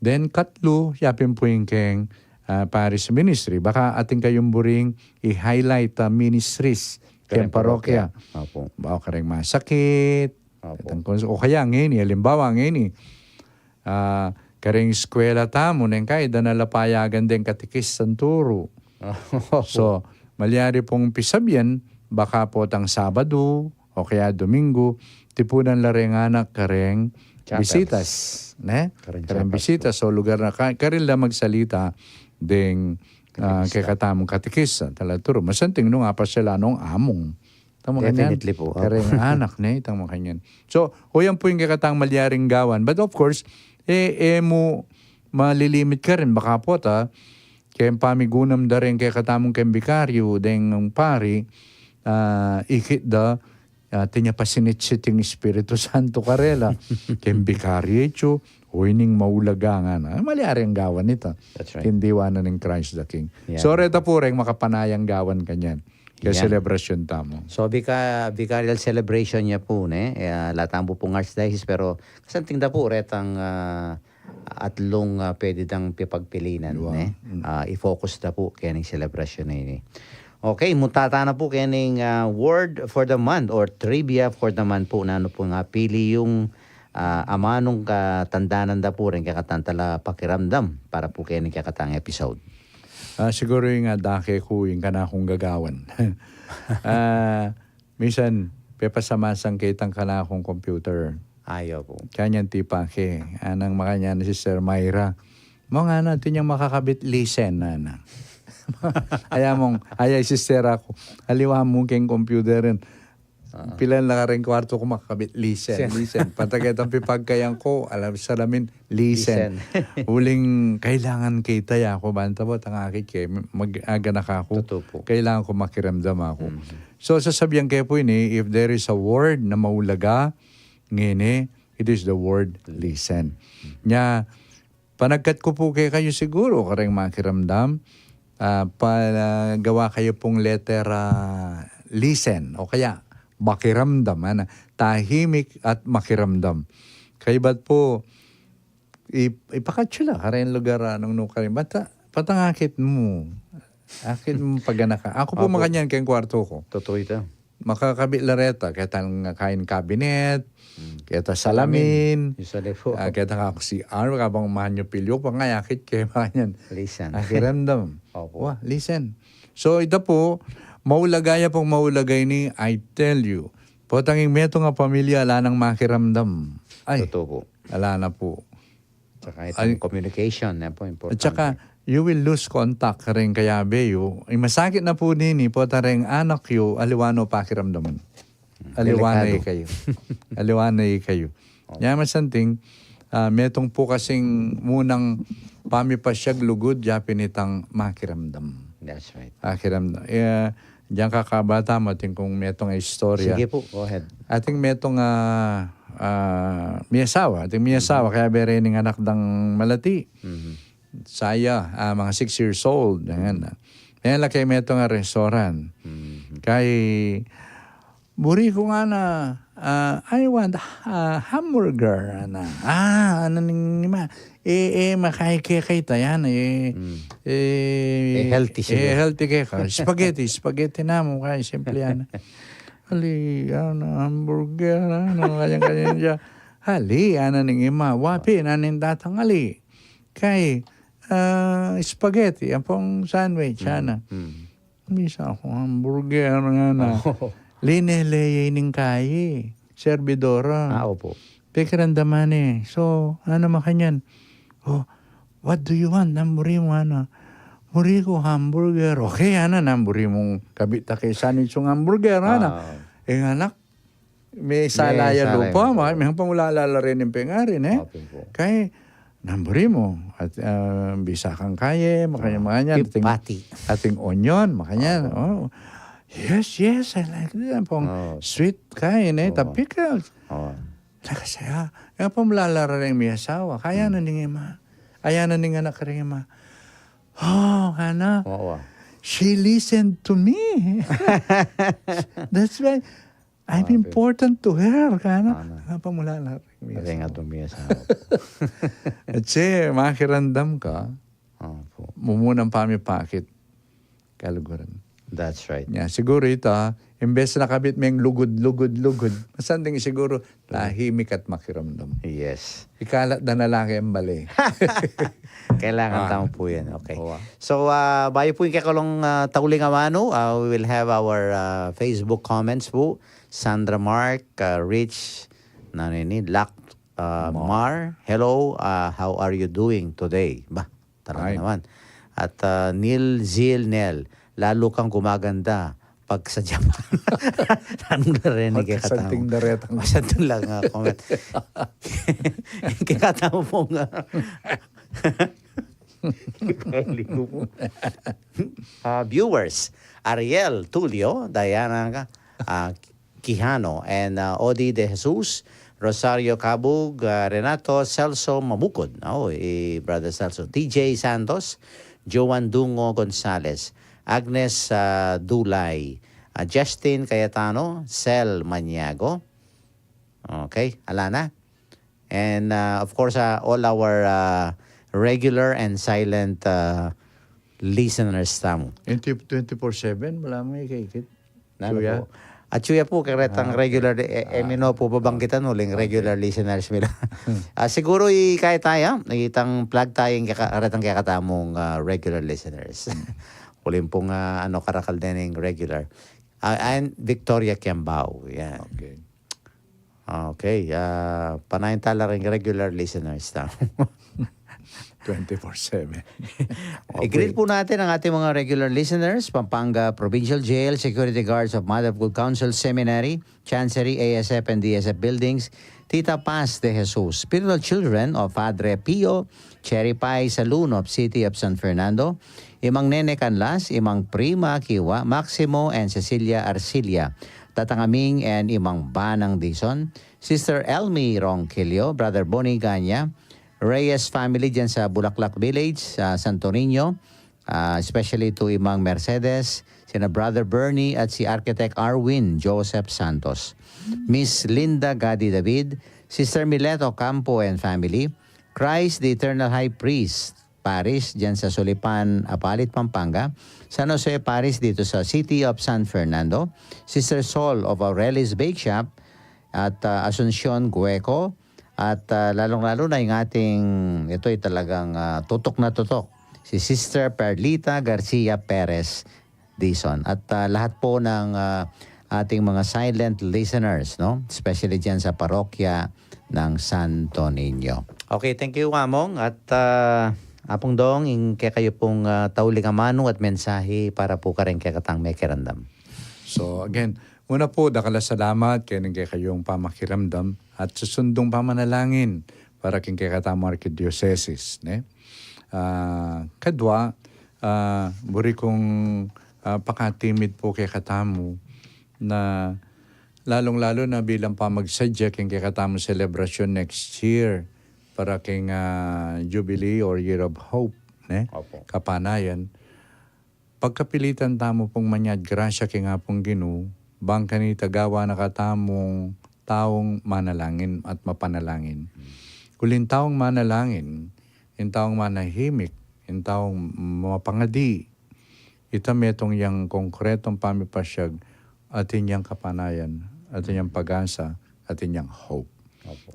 Then, katlo, yapin po yung keng Parish Ministry. Baka ating kayong buring i-highlight ministries keng parokya. Opo. Bawa ka rin masakit. Opo. O kaya ngini, halimbawa ngini, karing eskwela tamo, neng kaya danalapayagan din katikis ng turo. So, malyari pong pisabyan, baka po tang Sabado o kaya Domingo, tipunan lareng anak kareng bisitas. Kareng bisitas. So, lugar na karil la magsalita ding kay katamong katikis. Talaturo. Masanting nung nga pa sila nung among. Definitely po. Kareng anak itang mga kanyan. So, huyan po yung kakatang malyaring gawan. But of course, mo malilimit ka rin. Baka po kaya pamigunam da rin kaya katamong kembikaryo deng ng pari, ikit da, tinya pasinit-siting Espiritu Santo karela. Kembikaryo ito, ning maulaga nga na. Malyaring gawan ito. That's right. Kindiwanan ng Christ the King. Yeah. So, reta po rin makapanayang gawan kanyan. Kaya Yeah. celebration tamo. So, vicarial celebration niya po, latambo pong archdiocese, pero kasanting da po, retang atlong pwede dang pipagpilinan, i-focus da po kaya ng celebration na ini. Okay, mutata na po kaya ng word for the month or trivia for the month po na ano po nga pili yung amanong katandanan da po rin kakatantala pakiramdam para po kaya ng kakatang episode. Siguro yung dake ko yung kanakong gagawan. Minsan, pepasamasang kitang kanakong computer. Ayaw po. Kanyan tipake. Anang makanya na si Sir Myra. Mga natin yung makakabit listen na. Ayay sister ako. Aliwa mo keng computer rin. Pilan na ka rin kwarto ko makakabit listen. Patagat ang pipagkayang ko. Alam salamin, listen. Uling kailangan kita ya ako. Banta po, tangakit kay mag-aganak ako. Totoo po. Kailangan ko makiramdam ako. So sasabihan kayo po ini, if there is a word na maulaga, ngini, it is the word listen. Nya, panagkat ko po kayo siguro, kareng makiramdam, gawa kayo pong letter listen o kaya makiramdam, tahimik at makiramdam. Kaya ba't po, ipakatsula, karayin lugar nung nukarin, patangakit mo. Akit mo paganaka. Ako po makanyan kayong kwarto ko. Totoo ito. Makakabit lareta, kaya tang kain cabinet, kaya ta salamin, Usually po. kaya ta ako si Arno, kabang mahanyo pilyo, pangayakit kaya makanyan. Listen. Akiramdam. Opo. Listen. So ito po, maulagaya pong maulagay ni I tell you. Potanging meto nga pamilya, ala nang makiramdam. Ay, Totoo po. ala na po. Tsaka itong communication na po important. At saka, you will lose contact rin kaya beyo. Ay masakit na po nini, po tareng anak yo, aliwano pakiramdaman. Aliwanay kayo. Aliwanay kayo. Yaman santing, metong po kasing munang pamipasyag lugod, yapin itang makiramdam. That's right. Makiramdam. Diyan kakabata mating kung metong istorya. Sige po, go ahead. Ating metong miyasawa. Ating miyasawa, kaya bere ning anak dang malati. Saya, mga 6 years old. Ayan. Ayan lang kayo metong restaurant. Kay, buri ko nga na, I want hamburger. Ano ning ma? Makaike kay tayan. Healthy siya. Healthy kay ka. Spaghetti na mo kay simple yan. Hali, hamburger, kanyang siya. Hali, ning ima. Wapi, ning datang ali. Kay, spaghetti, apong sandwich, Misa ako, hamburger nga na. Lineleye ning kaye. Servidora. Opo. Pekirandaman So, makanyan? Oh, what do you want? Namburi mo, Muri ko hamburger. Okay, namburi mong kabita kay sandwich yung hamburger, anak, may salaya lupa, may pangulalala rin yung pengarin, Okay po. Kaya, namburi mo. At bisa kang kaya, makanya Pati. ating onion, makanya. Yes, I like that. Sweet kain, the pickles. Nakasaya. Kaya pong lalaro rin may asawa. Kaya na ningin Ayan na nga nakarima. Oh, Hana. Oo. She listened to me. That's why I'm important to her. Hana. Pamula na. Kasi nga tumiyas na At siya, makirandam ka, Opo. mumunang pamipakit. Kaluguran. That's right. Yeah, siguro ito, imbes na kabit may lugod, masanding siguro lahimik at makiramdam. Yes. Ikalat na lalaki ang bali. Kailangan tama po yan. Okay. Oo. So, bayo po yung kakalong tauling amano, we will have our Facebook comments po. Sandra Mark, Rich, Lack, Mar, hello, how are you doing today? Ba, tara Ay. naman. At Neil Zil Nel, lalo kang gumaganda pag sa Japan. Anong narinig kay katao? Santing daretang. Masyadong lang comment. Kay katao po nga. Viewers, Ariel Tulio, Diana Quijano, and Odi de Jesus, Rosario Cabug, Renato Celso Mamukod, Brother Celso, TJ Santos, Joan Dungo Gonzales, Agnes Dulay, Justin Cayetano, Cel Maniago, okay, Alana, and of course all our regular and silent listeners tamo. 24/7, wala mo ikikit. Ano po? At suya po, karetang regular, emino po babangkitan uling regular listeners nila. Siguro kahit tayo, itang plug tayong karetang kakatamong regular listeners. Uling pong karakal din yung regular. And Victoria Kiambao. Yan. Okay. Okay. Panayin tala rin regular listeners. 24/7. I-greet po natin ang ating mga regular listeners, Pampanga Provincial Jail, Security Guards of Mother of Good Counsel Seminary, Chancery, ASF and DSF Buildings, Tita Paz de Jesus, Spiritual Children of Padre Pio, Cherry Pie Saloon of City of San Fernando, Imang Nene Canlas, Imang Prima Kiwa, Maximo and Cecilia Arcilia, Tatangaming and Imang Banang Dison, Sister Elmi Ronquillo, Brother Bonnie Ganya, Reyes family dyan sa Bulaklak Village, sa Santo Niño, especially to Imang Mercedes, sina Brother Bernie at si Architect Arwin Joseph Santos. Miss Linda Gadi David, Sister Mileto Campo and family, Christ the Eternal High Priest Parish dyan sa Sulipan, Apalit, Pampanga, San Jose Parish dito sa City of San Fernando, Sister Sol of Aurelius Bake Shop at Asuncion Gueco, at lalong-lalo na yung ating, ito ay talagang tutok na tutok, si Sister Perlita Garcia Perez Dison. At lahat po ng ating mga silent listeners, no? Especially dyan sa parokya ng Santo Niño. Okay, thank you, Among. At Apong Dong, kaya kayo pong tauling amano at mensahe para po ka rin kakatang may kirandam. So again, una po, dakala salamat kaya kayong pamakiramdam at susundong pamanalangin para king kakatamo Archdiocese. Kadwa, buri kong pakatimid po kay katamo na lalong-lalo na bilang pamagsadya king kakatamo celebration next year para king Jubilee or Year of Hope. Opo. Kapanayan. Pagkapilitan tamo pong manyad grasya king apong Ginoo, bang kanita gawa nakatamong taong manalangin at mapanalangin. Kulin taong manalangin, in taong manahimik, in taong mapangadi, itametong yang konkretong pamipasyag at inyang kapanayan, at inyang pag-asa, at inyang hope.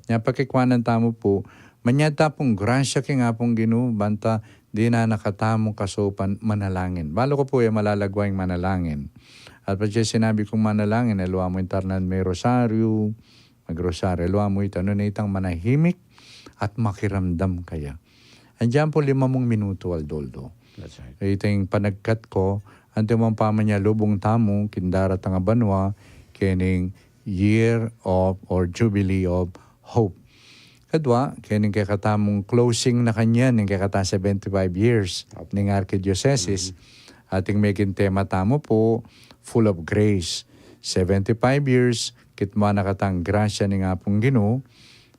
Nga pakikwanan tamo po, manyata pong grasya king apong Ginoo, banta di na nakatamong kasupan manalangin. Balo ko po yung malalagwang manalangin. At pag sinabi kong manalangin, alwa mo intarnan may rosaryo, mag-rosaryo, alwa mo ito, ano na itang manahimik at makiramdam kaya. Andiyan po 5 minuto, Aldoldo. That's right. Ito yung panagkat ko, ante mong pamanya lubong tamo, kindara tanga banwa, kining Year of or Jubilee of Hope. Kadwa, kining kakatamong closing na kanyan, ng kakata 75 years ng Archdiocese. Ating megin tema tamo po, full of grace. 75 years, kitma nakatang grasya ni nga pong Ginoo.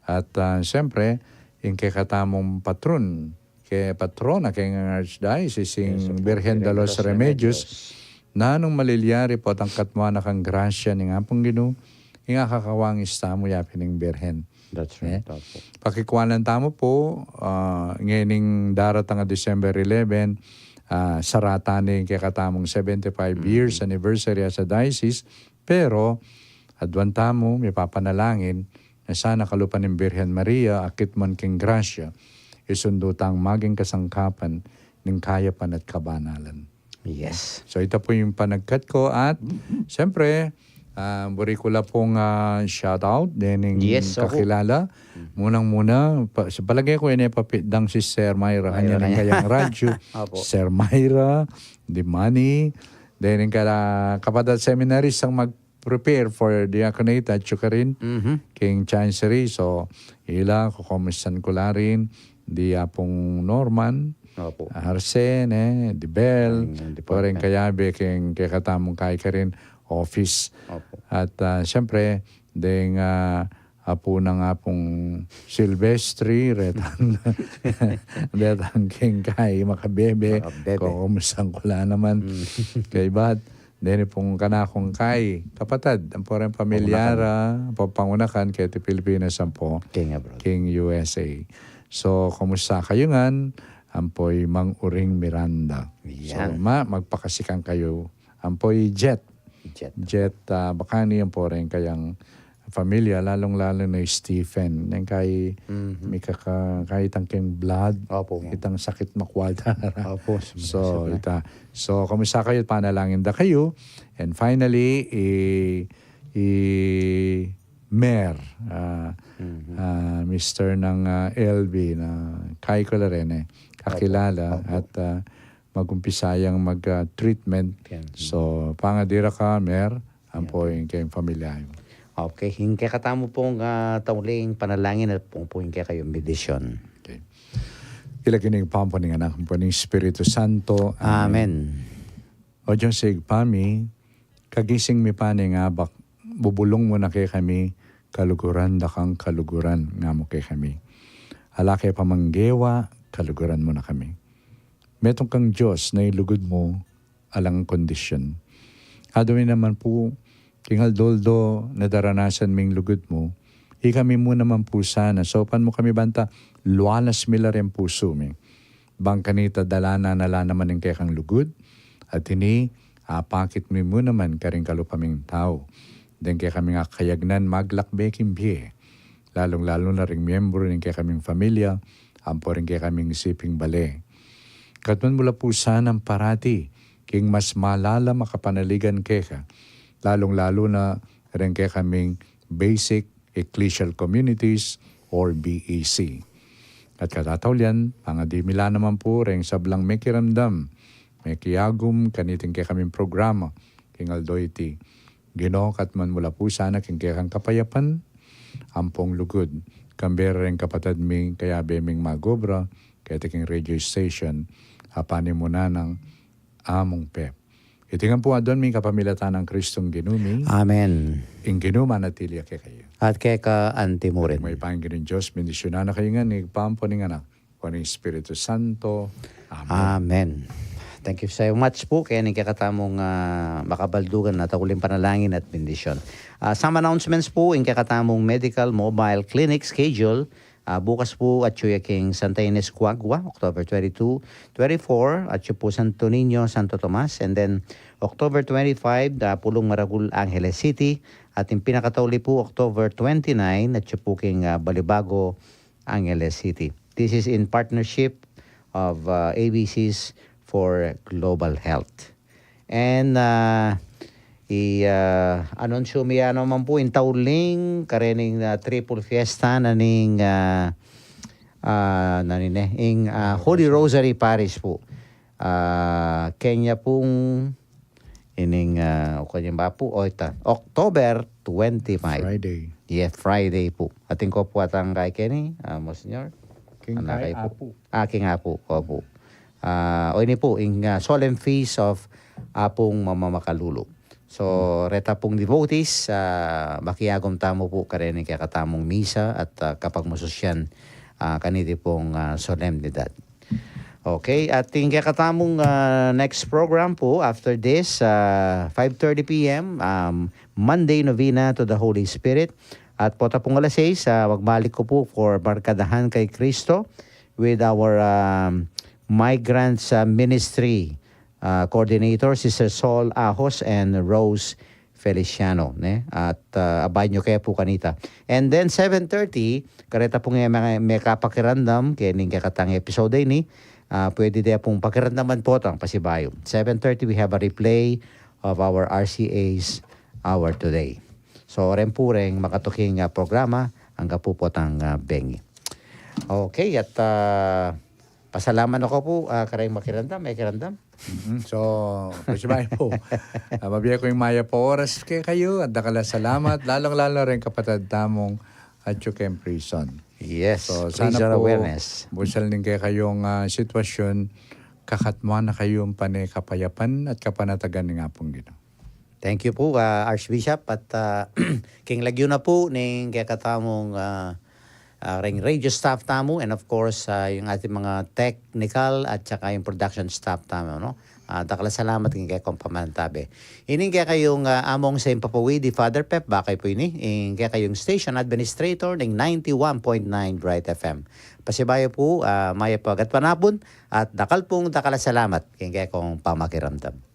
At siyempre, yung kakatamong patron, kay patrona kay Archdiocese sing Birhen de los Remedios nanong malilyari po ang katmuana kang grasya ni nga pong Ginoo nga kakawang istamo yapin ng Birhen. That's right. Opo. Pakikuanan tamo po, ngayon daratang December 11, saratan kay katamong 75 years anniversary sa diocese. Pero, adwan tamo, may papanalangin na sana kalupan ng Birhen Maria, akit man king grasya, isundutang maging kasangkapan ng kayapan at kabanalan. Yes. So ito po yung panagkat ko at siyempre, buri ko lang pong shoutout din ng Yes, opo. kakilala. Munang-muna, sa palagay ko yun papitdang si Sir Myra. Kanya ng kayang radyo. Opo. Sir Myra, Dimani, din ng kapatid seminarist ang mag-prepare for diaconate at saka rin King Chancery. So, ila, kukomisan ko la rin. Di pong Norman, Opo. Arsene, Dibel, Ang po rin kayabe, kay katamong kay ka rin office. Opo. At siyempre, ding apo na nga pong Silvestri, retang king kay makabebe, Makabebe. kumusan ko la naman. Kay Bat, dini pong kanakong kay kapatid, ang po rin pamilyara, pangunakan kay ti Pilipinas ang po, King abroad. King USA. So, kumusta kayo ngan? Ampoy Mang Uring Miranda. Yan. So, magpakasikan kayo. Ampoy Jet. Jet. Bakani ang po rin kayang familia, lalong-lalo na Stephen. Yan kay, may kahit ang king blood, Opo. itang sakit makwada. Opo. So, kamusta kayo? Panalangin da kayo. And finally, Mayor, Mr. ng LB na kay ko la rin kakilala at magumpisayang mag-treatment. So, pangadira ka, Mayor, ang po yung kayong pamilya. Okay, hingkay katamo pong tauling panalangin at pong hingkay kayong bendisyon. Okay. Ilakinig pampaning anak po ng Espiritu Santo. Amen. O Diyos sigpami, kagising mi pa ni nga bak, bubulong mo na kay kami, kaluguran da kang kaluguran nga mo kay kami. Hala kay pamanggewa, kaluguran mo na kami. Metong kang Diyos na ilugod mo alang kondisyon. Adoy naman po, tingal doldo na daranasan ming lugod mo, kami mo naman po sana. Sopan mo kami banta, lualas mila rin puso mi. Bang kanita dalana nala naman ng kekang lugod, at ini, apakit mo naman karing kalupaming tao. Den kaya kami nga kayagnan maglakbeking biye. Lalong-lalo na ring miyembro ng kaya kaming familia, ampo rin kaya kaming isiping bale. Katman mula po sanang parati, king mas malala makapanaligan kaya, lalong-lalo na rin kaya kaming Basic Ecclesial Communities or BEC. At katatawlian, pangadimila naman po rin sablang may kiramdam, may kiyagum kaniting kaya kaming programa, king Aldoyti. Ginoo katman mula po sana king kaya kang kapayapan, ampong lugod, kambera rin kapatid ming kaya beming magobra, kaya taking radio station, hapanin mo na ng among pep. Itingan po adon ming kapamilatan ng Kristong Ginumi, Amen. ing Ginuma natilya kay kayo. At kay ka antimo rin. May pangin Diyos, bendisyonan na kayo nga, ni pampo ni anak, kung ang Espiritu Santo. Amen. Amen. Thank you so much po kaya katamong makabaldugan na tauling panalangin at bendisyon. Some announcements po in katamong medical mobile clinic schedule. Bukas po at Chuyaking Santa Ines Cuagua, October 22, 24, at po Santo Niño, Santo Tomas, and then October 25, Pulong Maragul, Angeles City, at yung pinakatauli po October 29, at po king Balibago, Angeles City. This is in partnership of ABCs for Global Health. And anunsyo miya naman po in tauling karening triple fiesta naning Holy Rosary Parish po. Kenya pong ining kanya ba po October 25. Friday. Yeah, Friday po. Ating ko po atang kay Kenny, Monsignor. King Anakay Kai po. Apo. King Apo. Opo. O ini po, in solemn feast of Apong Mama Makalulu. So, reta pong devotees, makiyagom tamo po karenin kaya katamong misa at kapag masusyan kaniti pong solemnidad. Okay, at tingin katamong next program po after this, 5:30 p.m., Monday Novena to the Holy Spirit. At po tapong alas 6, wagbalik ko po for Barkadahan kay Kristo with our Migrants Ministry Coordinator, Sister Sol Ahos and Rose Feliciano. Ne? At abay nyo kaya po kanita. And then 7:30, kareta po nga may kapakirandam, kaya ning kakatang episode ni, pwede din pong pakiramdaman po ang Pasibayo. 7:30 we have a replay of our RCA's Hour Today. So rin po rin makatuking programa ang kapupot ang Bengi. Okay, at pasalamat ako po karayong makirandam, may kirandam. So, Pasibayo po. Mabiya ko yung maya po oras kay kayo at dakala salamat. Lalong-lalo rin kapatid tamong at Chukem Prison. Yes, So, please sana your po, awareness. busal din kayo kayong sitwasyon, kakatmuan na kayong kapayapan at kapanatagan ng apong Ginoo. Thank you po, Archbishop. At king lagyo na po ng kakatamong ring radio staff tamo, and of course, yung ating mga technical at saka yung production staff tamo, no? Dakala salamat ng kaya kong pamantabi. Ining kaya kayong among sa impapawi di Father Pep, bakay po ini. Kaya kayong station administrator ng 91.9 Bright FM. Pasibayo po, maya po agad panapon at dakal pong dakala salamat kaya kong pamakiramdam.